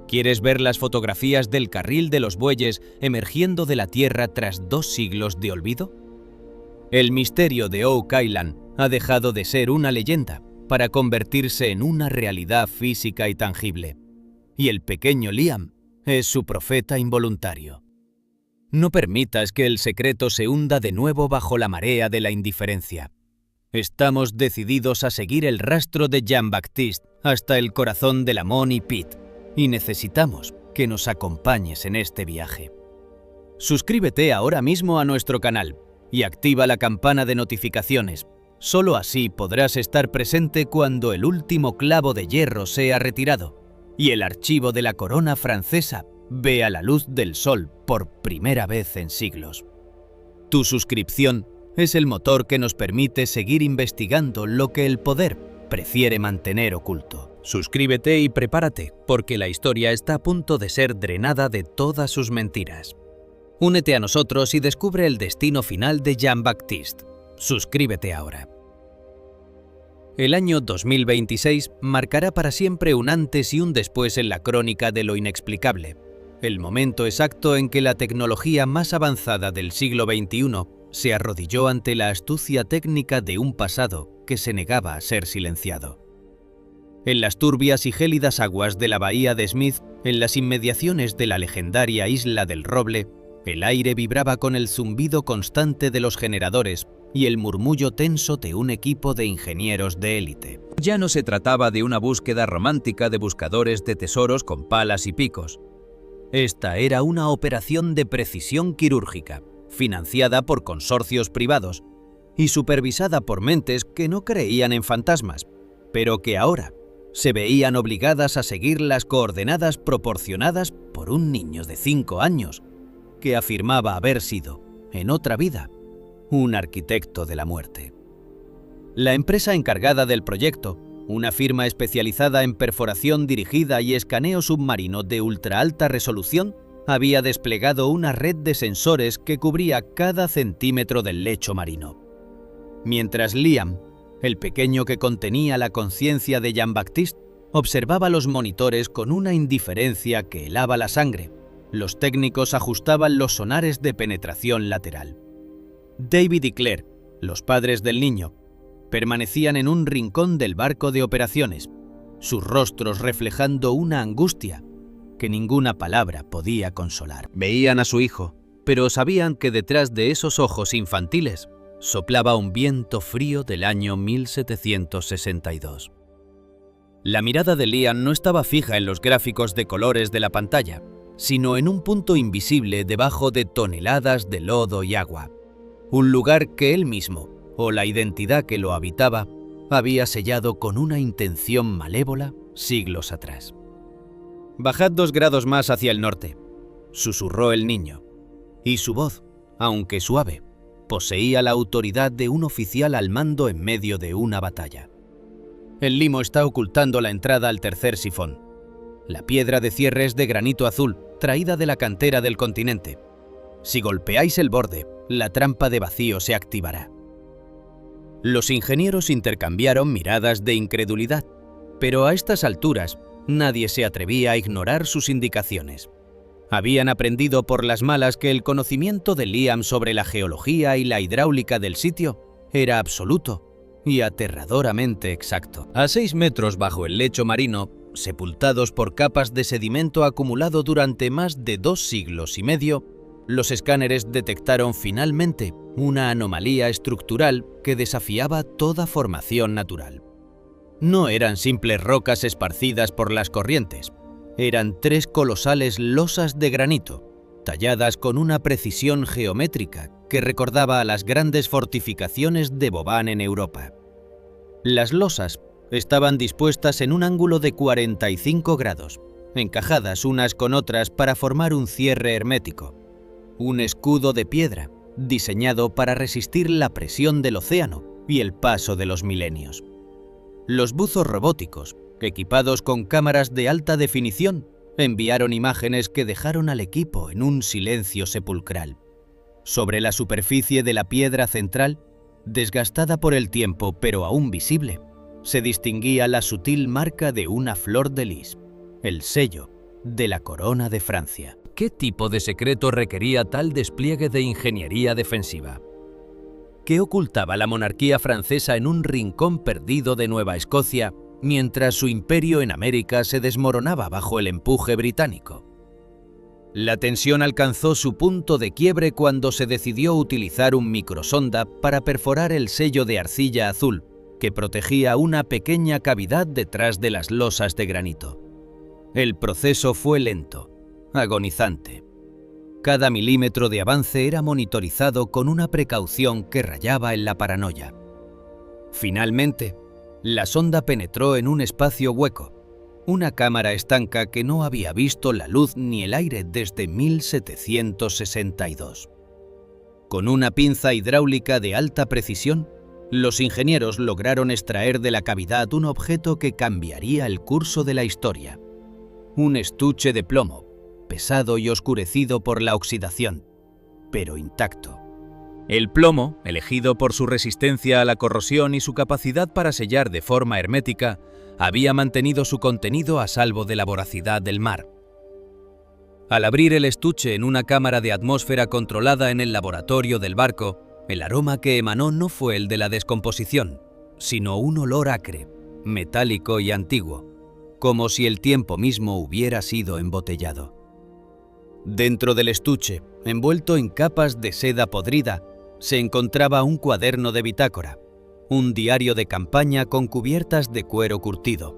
¿Quieres ver las fotografías del carril de los bueyes emergiendo de la tierra tras 2 siglos de olvido? El misterio de Oak Island ha dejado de ser una leyenda para convertirse en una realidad física y tangible. Y el pequeño Liam es su profeta involuntario. No permitas que el secreto se hunda de nuevo bajo la marea de la indiferencia. Estamos decididos a seguir el rastro de Jean-Baptiste hasta el corazón de Lamont y Pitt, y necesitamos que nos acompañes en este viaje. Suscríbete ahora mismo a nuestro canal y activa la campana de notificaciones. Solo así podrás estar presente cuando el último clavo de hierro sea retirado y el archivo de la corona francesa vea la luz del sol por primera vez en siglos. Tu suscripción es el motor que nos permite seguir investigando lo que el poder prefiere mantener oculto. Suscríbete y prepárate, porque la historia está a punto de ser drenada de todas sus mentiras. Únete a nosotros y descubre el destino final de Jean-Baptiste. Suscríbete ahora. El año 2026 marcará para siempre un antes y un después en la crónica de lo inexplicable. El momento exacto en que la tecnología más avanzada del siglo XXI se arrodilló ante la astucia técnica de un pasado que se negaba a ser silenciado. En las turbias y gélidas aguas de la bahía de Smith, en las inmediaciones de la legendaria Isla del Roble, el aire vibraba con el zumbido constante de los generadores y el murmullo tenso de un equipo de ingenieros de élite. Ya no se trataba de una búsqueda romántica de buscadores de tesoros con palas y picos. Esta era una operación de precisión quirúrgica, financiada por consorcios privados y supervisada por mentes que no creían en fantasmas, pero que ahora se veían obligadas a seguir las coordenadas proporcionadas por un niño de 5 años que afirmaba haber sido, en otra vida, un arquitecto de la muerte. La empresa encargada del proyecto, una firma especializada en perforación dirigida y escaneo submarino de ultra alta resolución, había desplegado una red de sensores que cubría cada centímetro del lecho marino. Mientras Liam, el pequeño que contenía la conciencia de Jean-Baptiste, observaba los monitores con una indiferencia que helaba la sangre, los técnicos ajustaban los sonares de penetración lateral. David y Claire, los padres del niño, permanecían en un rincón del barco de operaciones, sus rostros reflejando una angustia que ninguna palabra podía consolar. Veían a su hijo, pero sabían que detrás de esos ojos infantiles soplaba un viento frío del año 1762. La mirada de Liam no estaba fija en los gráficos de colores de la pantalla, sino en un punto invisible debajo de toneladas de lodo y agua, un lugar que él mismo, o la identidad que lo habitaba, había sellado con una intención malévola siglos atrás. «Bajad 2 grados más hacia el norte», susurró el niño, y su voz, aunque suave, poseía la autoridad de un oficial al mando en medio de una batalla. «El limo está ocultando la entrada al tercer sifón. La piedra de cierre es de granito azul, traída de la cantera del continente. Si golpeáis el borde, la trampa de vacío se activará». Los ingenieros intercambiaron miradas de incredulidad, pero a estas alturas nadie se atrevía a ignorar sus indicaciones. Habían aprendido por las malas que el conocimiento de Liam sobre la geología y la hidráulica del sitio era absoluto y aterradoramente exacto. A 6 metros bajo el lecho marino, sepultados por capas de sedimento acumulado durante más de 2 siglos y medio, los escáneres detectaron finalmente una anomalía estructural que desafiaba toda formación natural. No eran simples rocas esparcidas por las corrientes, eran 3 colosales losas de granito, talladas con una precisión geométrica que recordaba a las grandes fortificaciones de Vauban en Europa. Las losas estaban dispuestas en un ángulo de 45 grados, encajadas unas con otras para formar un cierre hermético, un escudo de piedra diseñado para resistir la presión del océano y el paso de los milenios. Los buzos robóticos, equipados con cámaras de alta definición, enviaron imágenes que dejaron al equipo en un silencio sepulcral. Sobre la superficie de la piedra central, desgastada por el tiempo pero aún visible, se distinguía la sutil marca de una flor de lis, el sello de la corona de Francia. ¿Qué tipo de secreto requería tal despliegue de ingeniería defensiva? ¿Qué ocultaba la monarquía francesa en un rincón perdido de Nueva Escocia mientras su imperio en América se desmoronaba bajo el empuje británico? La tensión alcanzó su punto de quiebre cuando se decidió utilizar un microsonda para perforar el sello de arcilla azul que protegía una pequeña cavidad detrás de las losas de granito. El proceso fue lento, agonizante. Cada milímetro de avance era monitorizado con una precaución que rayaba en la paranoia. Finalmente, la sonda penetró en un espacio hueco, una cámara estanca que no había visto la luz ni el aire desde 1762. Con una pinza hidráulica de alta precisión, los ingenieros lograron extraer de la cavidad un objeto que cambiaría el curso de la historia. Un estuche de plomo, pesado y oscurecido por la oxidación, pero intacto. El plomo, elegido por su resistencia a la corrosión y su capacidad para sellar de forma hermética, había mantenido su contenido a salvo de la voracidad del mar. Al abrir el estuche en una cámara de atmósfera controlada en el laboratorio del barco, el aroma que emanó no fue el de la descomposición, sino un olor acre, metálico y antiguo, como si el tiempo mismo hubiera sido embotellado. Dentro del estuche, envuelto en capas de seda podrida, se encontraba un cuaderno de bitácora, un diario de campaña con cubiertas de cuero curtido.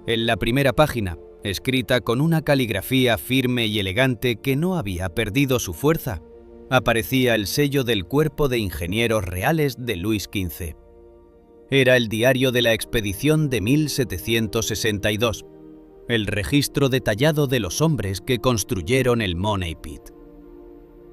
En la primera página, escrita con una caligrafía firme y elegante que no había perdido su fuerza, aparecía el sello del Cuerpo de Ingenieros Reales de Luis XV. Era el diario de la expedición de 1762, el registro detallado de los hombres que construyeron el Money Pit.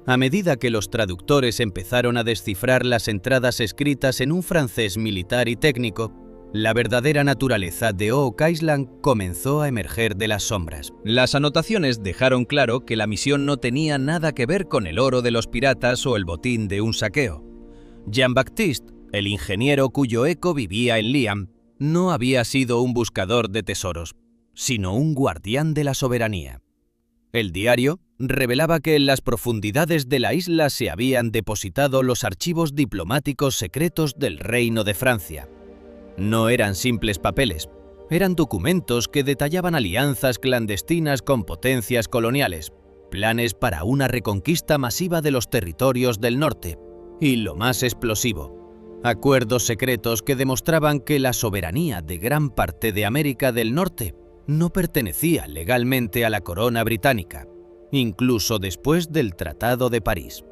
A medida que los traductores empezaron a descifrar las entradas escritas en un francés militar y técnico, la verdadera naturaleza de Oak Island comenzó a emerger de las sombras. Las anotaciones dejaron claro que la misión no tenía nada que ver con el oro de los piratas o el botín de un saqueo. Jean-Baptiste, el ingeniero cuyo eco vivía en Liam, no había sido un buscador de tesoros, sino un guardián de la soberanía. El diario revelaba que en las profundidades de la isla se habían depositado los archivos diplomáticos secretos del Reino de Francia. No eran simples papeles, eran documentos que detallaban alianzas clandestinas con potencias coloniales, planes para una reconquista masiva de los territorios del norte y, lo más explosivo, acuerdos secretos que demostraban que la soberanía de gran parte de América del Norte no pertenecía legalmente a la corona británica, incluso después del Tratado de París.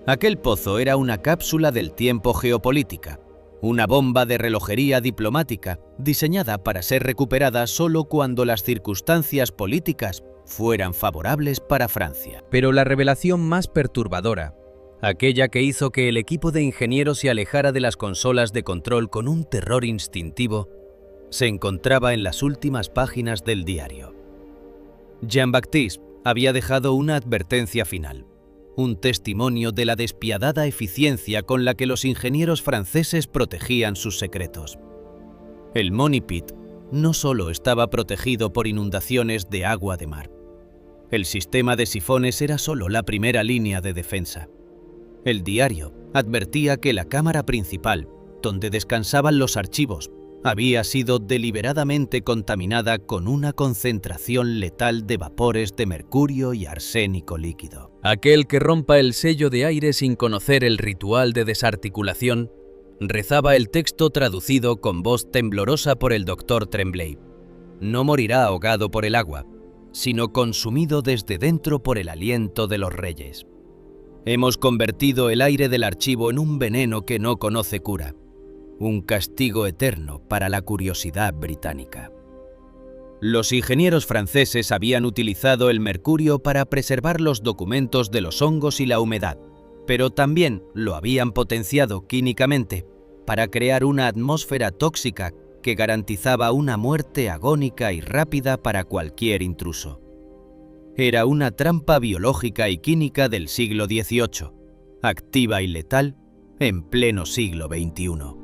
Aquel pozo era una cápsula del tiempo geopolítica, una bomba de relojería diplomática diseñada para ser recuperada solo cuando las circunstancias políticas fueran favorables para Francia. Pero la revelación más perturbadora, aquella que hizo que el equipo de ingenieros se alejara de las consolas de control con un terror instintivo, se encontraba en las últimas páginas del diario. Jean-Baptiste había dejado una advertencia final, un testimonio de la despiadada eficiencia con la que los ingenieros franceses protegían sus secretos. El Money Pit no solo estaba protegido por inundaciones de agua de mar. El sistema de sifones era solo la primera línea de defensa. El diario advertía que la cámara principal, donde descansaban los archivos, había sido deliberadamente contaminada con una concentración letal de vapores de mercurio y arsénico líquido. Aquel que rompa el sello de aire sin conocer el ritual de desarticulación, rezaba el texto traducido con voz temblorosa por el doctor Tremblay. No morirá ahogado por el agua, sino consumido desde dentro por el aliento de los reyes. Hemos convertido el aire del archivo en un veneno que no conoce cura. Un castigo eterno para la curiosidad británica. Los ingenieros franceses habían utilizado el mercurio para preservar los documentos de los hongos y la humedad, pero también lo habían potenciado químicamente para crear una atmósfera tóxica que garantizaba una muerte agónica y rápida para cualquier intruso. Era una trampa biológica y química del siglo XVIII, activa y letal en pleno siglo XXI.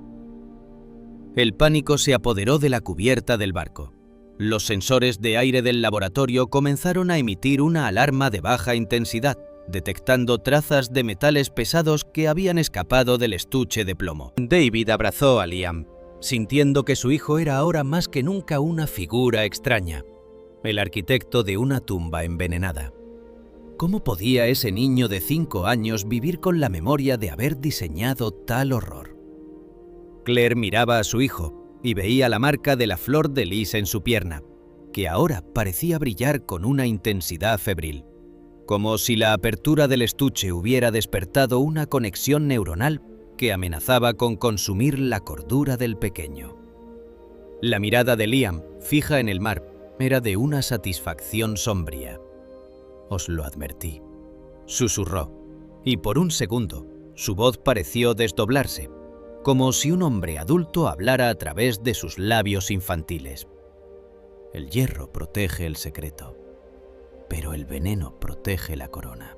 El pánico se apoderó de la cubierta del barco. Los sensores de aire del laboratorio comenzaron a emitir una alarma de baja intensidad, detectando trazas de metales pesados que habían escapado del estuche de plomo. David abrazó a Liam, sintiendo que su hijo era ahora más que nunca una figura extraña, el arquitecto de una tumba envenenada. ¿Cómo podía ese niño de 5 años vivir con la memoria de haber diseñado tal horror? Claire miraba a su hijo y veía la marca de la flor de lis en su pierna, que ahora parecía brillar con una intensidad febril, como si la apertura del estuche hubiera despertado una conexión neuronal que amenazaba con consumir la cordura del pequeño. La mirada de Liam, fija en el mar, era de una satisfacción sombría. «Os lo advertí», susurró, y por un segundo su voz pareció desdoblarse, como si un hombre adulto hablara a través de sus labios infantiles. El hierro protege el secreto, pero el veneno protege la corona.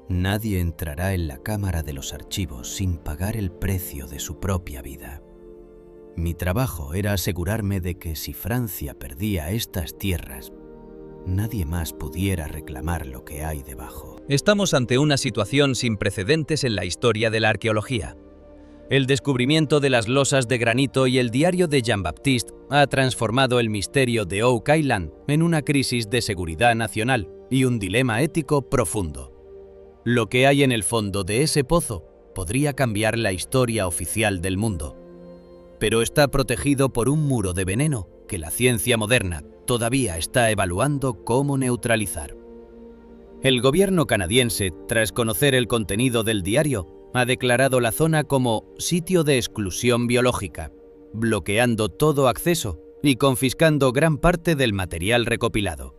Nadie entrará en la cámara de los archivos sin pagar el precio de su propia vida. Mi trabajo era asegurarme de que si Francia perdía estas tierras, nadie más pudiera reclamar lo que hay debajo. Estamos ante una situación sin precedentes en la historia de la arqueología. El descubrimiento de las losas de granito y el diario de Jean-Baptiste ha transformado el misterio de Oak Island en una crisis de seguridad nacional y un dilema ético profundo. Lo que hay en el fondo de ese pozo podría cambiar la historia oficial del mundo, pero está protegido por un muro de veneno que la ciencia moderna todavía está evaluando cómo neutralizar. El gobierno canadiense, tras conocer el contenido del diario, ha declarado la zona como sitio de exclusión biológica, bloqueando todo acceso y confiscando gran parte del material recopilado.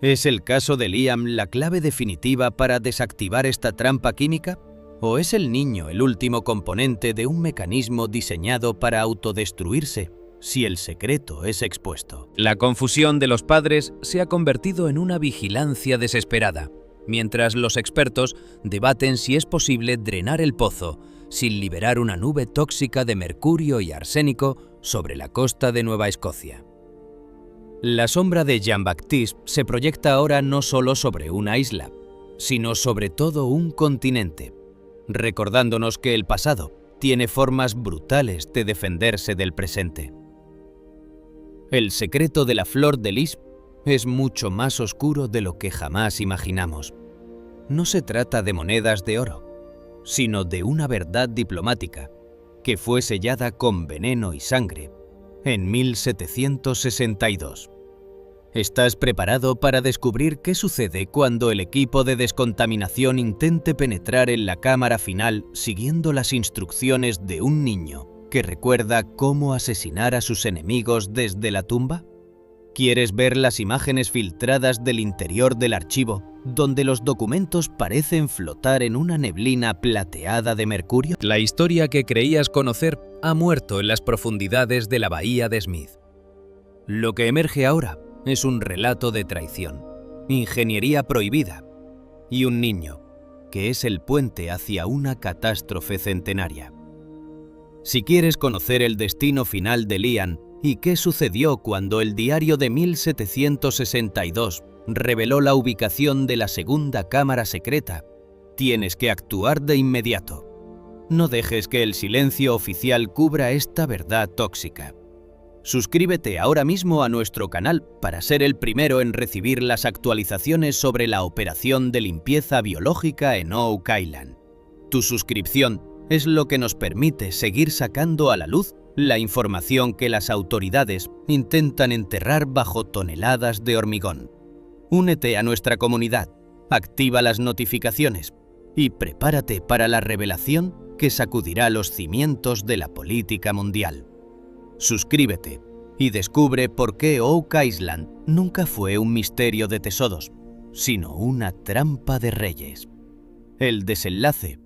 ¿Es el caso de Liam la clave definitiva para desactivar esta trampa química? ¿O es el niño el último componente de un mecanismo diseñado para autodestruirse si el secreto es expuesto? La confusión de los padres se ha convertido en una vigilancia desesperada, mientras los expertos debaten si es posible drenar el pozo sin liberar una nube tóxica de mercurio y arsénico sobre la costa de Nueva Escocia. La sombra de Jean-Baptiste se proyecta ahora no solo sobre una isla, sino sobre todo un continente, recordándonos que el pasado tiene formas brutales de defenderse del presente. El secreto de la flor de lis es mucho más oscuro de lo que jamás imaginamos. No se trata de monedas de oro, sino de una verdad diplomática que fue sellada con veneno y sangre en 1762. ¿Estás preparado para descubrir qué sucede cuando el equipo de descontaminación intente penetrar en la cámara final siguiendo las instrucciones de un niño que recuerda cómo asesinar a sus enemigos desde la tumba? ¿Quieres ver las imágenes filtradas del interior del archivo, donde los documentos parecen flotar en una neblina plateada de mercurio? La historia que creías conocer ha muerto en las profundidades de la bahía de Smith. Lo que emerge ahora es un relato de traición, ingeniería prohibida y un niño, que es el puente hacia una catástrofe centenaria. Si quieres conocer el destino final de Liam y qué sucedió cuando el diario de 1762 reveló la ubicación de la segunda cámara secreta, tienes que actuar de inmediato. No dejes que el silencio oficial cubra esta verdad tóxica. Suscríbete ahora mismo a nuestro canal para ser el primero en recibir las actualizaciones sobre la operación de limpieza biológica en Oak Island. Tu suscripción es lo que nos permite seguir sacando a la luz la información que las autoridades intentan enterrar bajo toneladas de hormigón. Únete a nuestra comunidad, activa las notificaciones y prepárate para la revelación que sacudirá los cimientos de la política mundial. Suscríbete y descubre por qué Oak Island nunca fue un misterio de tesoros, sino una trampa de reyes. El desenlace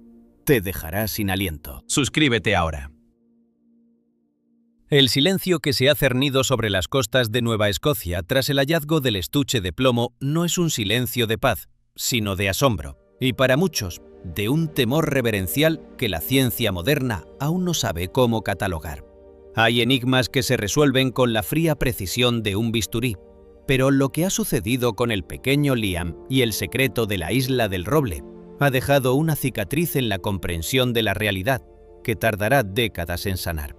te dejará sin aliento. Suscríbete ahora. El silencio que se ha cernido sobre las costas de Nueva Escocia tras el hallazgo del estuche de plomo no es un silencio de paz, sino de asombro, y para muchos, de un temor reverencial que la ciencia moderna aún no sabe cómo catalogar. Hay enigmas que se resuelven con la fría precisión de un bisturí, pero lo que ha sucedido con el pequeño Liam y el secreto de la isla del roble ha dejado una cicatriz en la comprensión de la realidad que tardará décadas en sanar.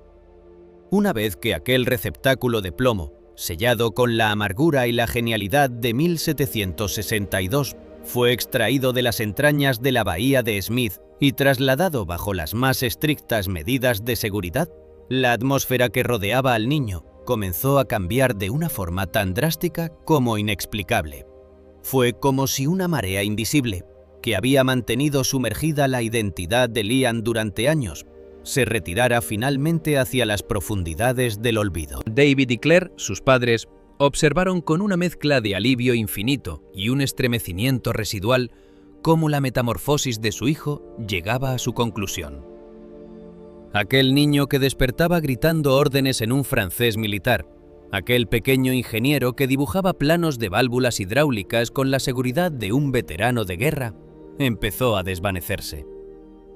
Una vez que aquel receptáculo de plomo, sellado con la amargura y la genialidad de 1762, fue extraído de las entrañas de la bahía de Smith y trasladado bajo las más estrictas medidas de seguridad, la atmósfera que rodeaba al niño comenzó a cambiar de una forma tan drástica como inexplicable. Fue como si una marea invisible, que había mantenido sumergida la identidad de Liam durante años, se retirara finalmente hacia las profundidades del olvido. David y Claire, sus padres, observaron con una mezcla de alivio infinito y un estremecimiento residual cómo la metamorfosis de su hijo llegaba a su conclusión. Aquel niño que despertaba gritando órdenes en un francés militar, aquel pequeño ingeniero que dibujaba planos de válvulas hidráulicas con la seguridad de un veterano de guerra, empezó a desvanecerse.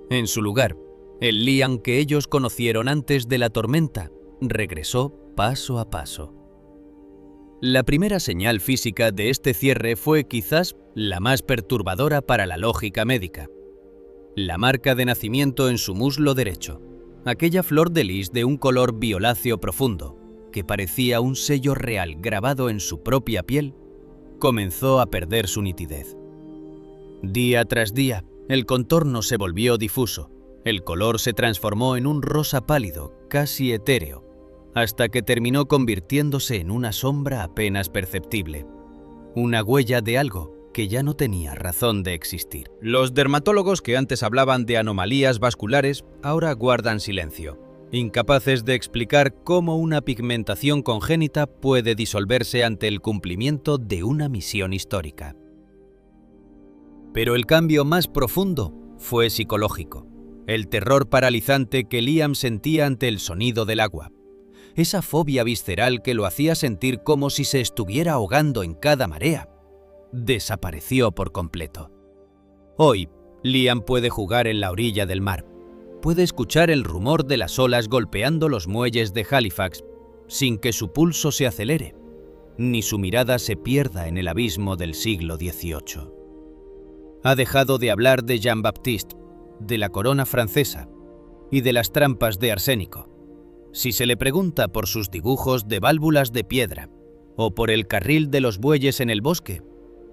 En su lugar, el Liam que ellos conocieron antes de la tormenta regresó paso a paso. La primera señal física de este cierre fue quizás la más perturbadora para la lógica médica. La marca de nacimiento en su muslo derecho, aquella flor de lis de un color violáceo profundo, que parecía un sello real grabado en su propia piel, comenzó a perder su nitidez. Día tras día, el contorno se volvió difuso. El color se transformó en un rosa pálido, casi etéreo, hasta que terminó convirtiéndose en una sombra apenas perceptible, una huella de algo que ya no tenía razón de existir. Los dermatólogos que antes hablaban de anomalías vasculares ahora guardan silencio. incapaces de explicar cómo una pigmentación congénita puede disolverse ante el cumplimiento de una misión histórica. Pero el cambio más profundo fue psicológico, el terror paralizante que Liam sentía ante el sonido del agua, esa fobia visceral que lo hacía sentir como si se estuviera ahogando en cada marea, desapareció por completo. Hoy, Liam puede jugar en la orilla del mar, puede escuchar el rumor de las olas golpeando los muelles de Halifax sin que su pulso se acelere, ni su mirada se pierda en el abismo del siglo XVIII. Ha dejado de hablar de Jean-Baptiste, de la corona francesa y de las trampas de arsénico. Si se le pregunta por sus dibujos de válvulas de piedra o por el carril de los bueyes en el bosque,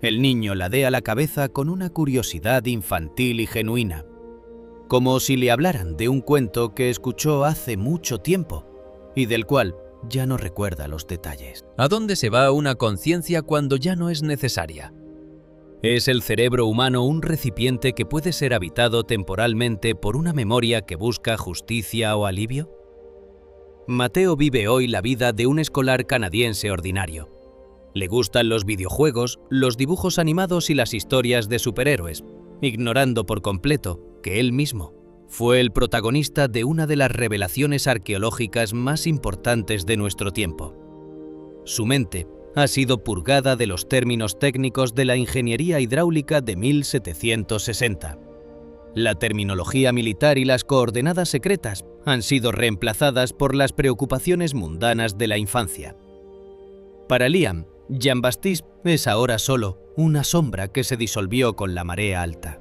el niño ladea la cabeza con una curiosidad infantil y genuina, como si le hablaran de un cuento que escuchó hace mucho tiempo y del cual ya no recuerda los detalles. ¿A dónde se va una conciencia cuando ya no es necesaria? ¿Es el cerebro humano un recipiente que puede ser habitado temporalmente por una memoria que busca justicia o alivio? Mateo vive hoy la vida de un escolar canadiense ordinario. Le gustan los videojuegos, los dibujos animados y las historias de superhéroes, ignorando por completo que él mismo fue el protagonista de una de las revelaciones arqueológicas más importantes de nuestro tiempo. Su mente ha sido purgada de los términos técnicos de la ingeniería hidráulica de 1760. La terminología militar y las coordenadas secretas han sido reemplazadas por las preocupaciones mundanas de la infancia. Para Liam, Jean-Baptiste es ahora solo una sombra que se disolvió con la marea alta.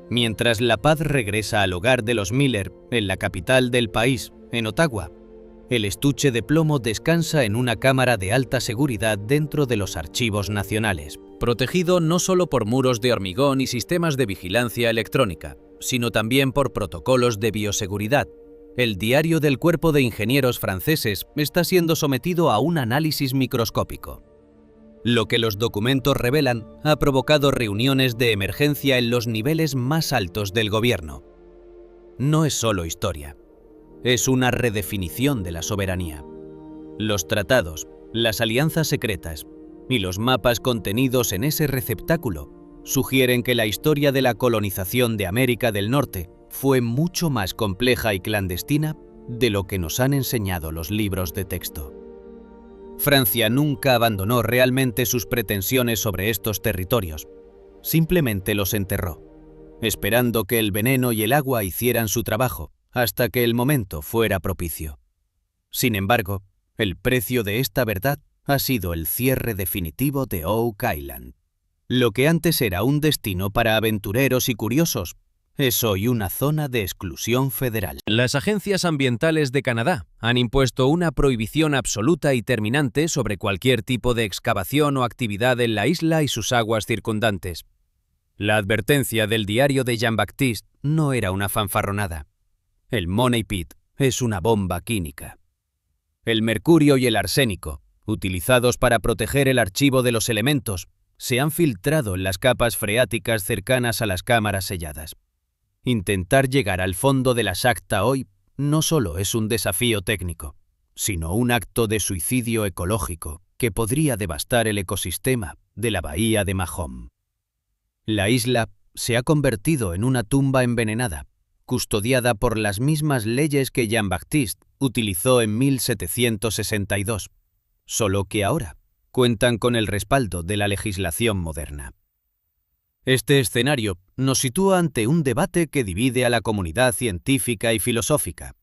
Mientras la paz regresa al hogar de los Miller, en la capital del país, en Ottawa, el estuche de plomo descansa en una cámara de alta seguridad dentro de los archivos nacionales, protegido no solo por muros de hormigón y sistemas de vigilancia electrónica, sino también por protocolos de bioseguridad. El diario del Cuerpo de Ingenieros franceses está siendo sometido a un análisis microscópico. Lo que los documentos revelan ha provocado reuniones de emergencia en los niveles más altos del gobierno. No es solo historia, es una redefinición de la soberanía. Los tratados, las alianzas secretas y los mapas contenidos en ese receptáculo sugieren que la historia de la colonización de América del Norte fue mucho más compleja y clandestina de lo que nos han enseñado los libros de texto. Francia nunca abandonó realmente sus pretensiones sobre estos territorios, simplemente los enterró, esperando que el veneno y el agua hicieran su trabajo hasta que el momento fuera propicio. Sin embargo, el precio de esta verdad ha sido el cierre definitivo de Oak Island. Lo que antes era un destino para aventureros y curiosos es hoy una zona de exclusión federal. Las agencias ambientales de Canadá han impuesto una prohibición absoluta y terminante sobre cualquier tipo de excavación o actividad en la isla y sus aguas circundantes. La advertencia del diario de Jean-Baptiste no era una fanfarronada. El Money Pit es una bomba química. El mercurio y el arsénico, utilizados para proteger el archivo de los elementos, se han filtrado en las capas freáticas cercanas a las cámaras selladas. Intentar llegar al fondo de la Shakta hoy no solo es un desafío técnico, sino un acto de suicidio ecológico que podría devastar el ecosistema de la bahía de Mahom. La isla se ha convertido en una tumba envenenada, custodiada por las mismas leyes que Jean-Baptiste utilizó en 1762, solo que ahora cuentan con el respaldo de la legislación moderna. Este escenario nos sitúa ante un debate que divide a la comunidad científica y filosófica.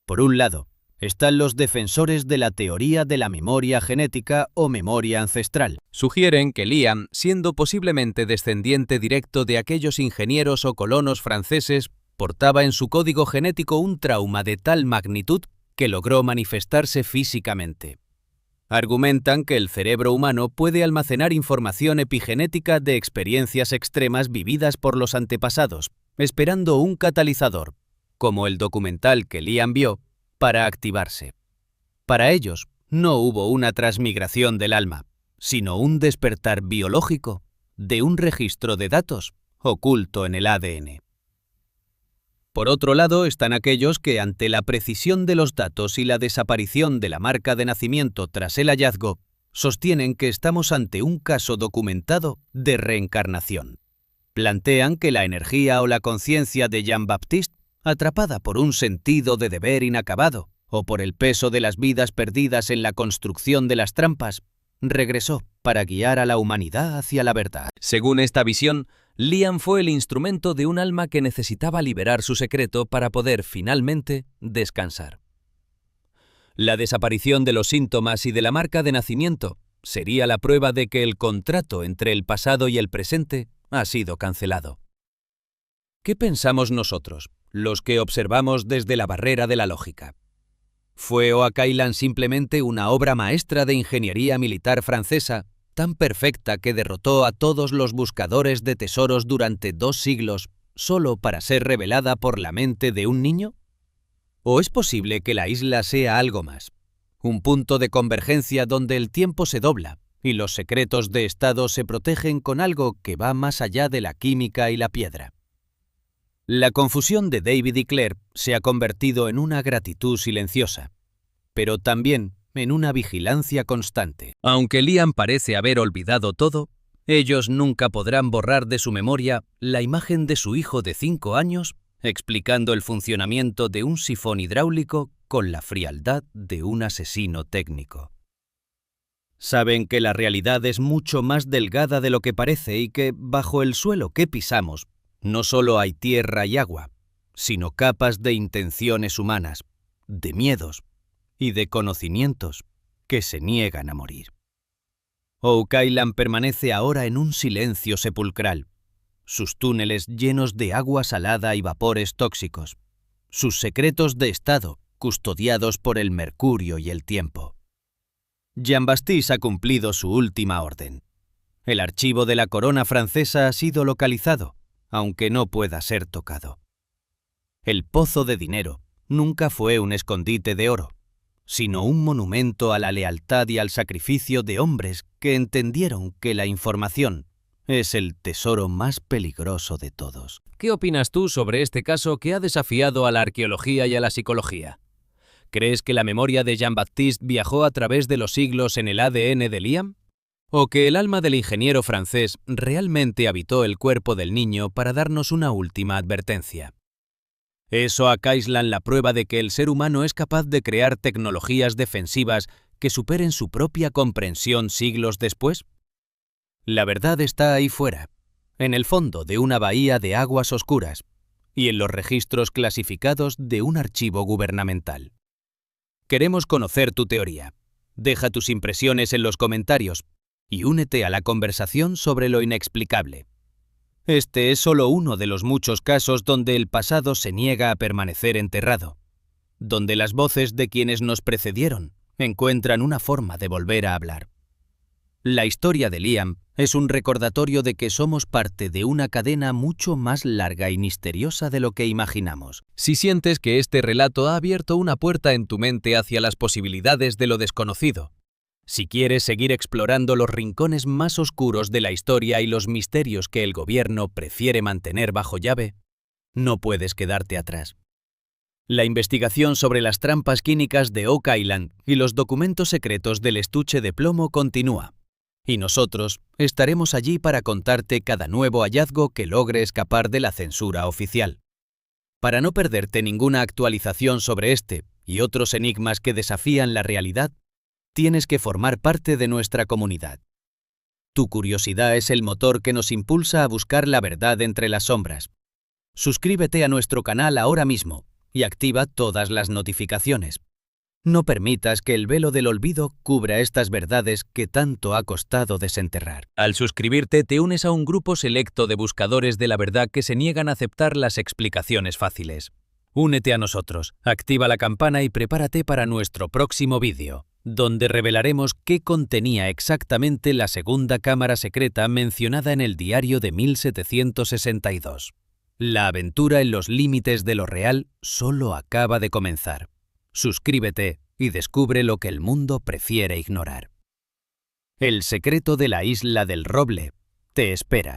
Por un lado, están los defensores de la teoría de la memoria genética o memoria ancestral. Sugieren que Liam, siendo posiblemente descendiente directo de aquellos ingenieros o colonos franceses, portaba en su código genético un trauma de tal magnitud que logró manifestarse físicamente. Argumentan que el cerebro humano puede almacenar información epigenética de experiencias extremas vividas por los antepasados, esperando un catalizador, como el documental que Liam vio, para activarse. Para ellos, no hubo una transmigración del alma, sino un despertar biológico de un registro de datos oculto en el ADN. Por otro lado están aquellos que, ante la precisión de los datos y la desaparición de la marca de nacimiento tras el hallazgo, sostienen que estamos ante un caso documentado de reencarnación. Plantean que la energía o la conciencia de Jean-Baptiste, atrapada por un sentido de deber inacabado o por el peso de las vidas perdidas en la construcción de las trampas, regresó para guiar a la humanidad hacia la verdad. Según esta visión, Liam fue el instrumento de un alma que necesitaba liberar su secreto para poder, finalmente, descansar. La desaparición de los síntomas y de la marca de nacimiento sería la prueba de que el contrato entre el pasado y el presente ha sido cancelado. ¿Qué pensamos nosotros, los que observamos desde la barrera de la lógica? ¿Fue Oak Island simplemente una obra maestra de ingeniería militar francesa, tan perfecta que derrotó a todos los buscadores de tesoros durante 2 siglos, solo para ser revelada por la mente de un niño? ¿O es posible que la isla sea algo más? Un punto de convergencia donde el tiempo se dobla y los secretos de Estado se protegen con algo que va más allá de la química y la piedra. La confusión de David y Claire se ha convertido en una gratitud silenciosa, pero también en una vigilancia constante. Aunque Liam parece haber olvidado todo, ellos nunca podrán borrar de su memoria la imagen de su hijo de 5 años explicando el funcionamiento de un sifón hidráulico con la frialdad de un asesino técnico. Saben que la realidad es mucho más delgada de lo que parece y que, bajo el suelo que pisamos, no solo hay tierra y agua, sino capas de intenciones humanas, de miedos y de conocimientos que se niegan a morir. Oak Island permanece ahora en un silencio sepulcral, sus túneles llenos de agua salada y vapores tóxicos, sus secretos de Estado custodiados por el mercurio y el tiempo. Jean-Baptiste ha cumplido su última orden. El archivo de la corona francesa ha sido localizado, aunque no pueda ser tocado. El pozo de dinero nunca fue un escondite de oro, sino un monumento a la lealtad y al sacrificio de hombres que entendieron que la información es el tesoro más peligroso de todos. ¿Qué opinas tú sobre este caso que ha desafiado a la arqueología y a la psicología? ¿Crees que la memoria de Jean-Baptiste viajó a través de los siglos en el ADN de Liam? ¿O que el alma del ingeniero francés realmente habitó el cuerpo del niño para darnos una última advertencia? ¿Es Oak Island la prueba de que el ser humano es capaz de crear tecnologías defensivas que superen su propia comprensión siglos después? La verdad está ahí fuera, en el fondo de una bahía de aguas oscuras y en los registros clasificados de un archivo gubernamental. Queremos conocer tu teoría. Deja tus impresiones en los comentarios y únete a la conversación sobre lo inexplicable. Este es solo uno de los muchos casos donde el pasado se niega a permanecer enterrado, donde las voces de quienes nos precedieron encuentran una forma de volver a hablar. La historia de Liam es un recordatorio de que somos parte de una cadena mucho más larga y misteriosa de lo que imaginamos. Si sientes que este relato ha abierto una puerta en tu mente hacia las posibilidades de lo desconocido, si quieres seguir explorando los rincones más oscuros de la historia y los misterios que el gobierno prefiere mantener bajo llave, no puedes quedarte atrás. La investigación sobre las trampas químicas de Oak Island y los documentos secretos del estuche de plomo continúa, y nosotros estaremos allí para contarte cada nuevo hallazgo que logre escapar de la censura oficial. Para no perderte ninguna actualización sobre este y otros enigmas que desafían la realidad, tienes que formar parte de nuestra comunidad. Tu curiosidad es el motor que nos impulsa a buscar la verdad entre las sombras. Suscríbete a nuestro canal ahora mismo y activa todas las notificaciones. No permitas que el velo del olvido cubra estas verdades que tanto ha costado desenterrar. Al suscribirte, te unes a un grupo selecto de buscadores de la verdad que se niegan a aceptar las explicaciones fáciles. Únete a nosotros, activa la campana y prepárate para nuestro próximo vídeo, donde revelaremos qué contenía exactamente la segunda cámara secreta mencionada en el diario de 1762. La aventura en los límites de lo real solo acaba de comenzar. Suscríbete y descubre lo que el mundo prefiere ignorar. El secreto de la isla del Roble te espera.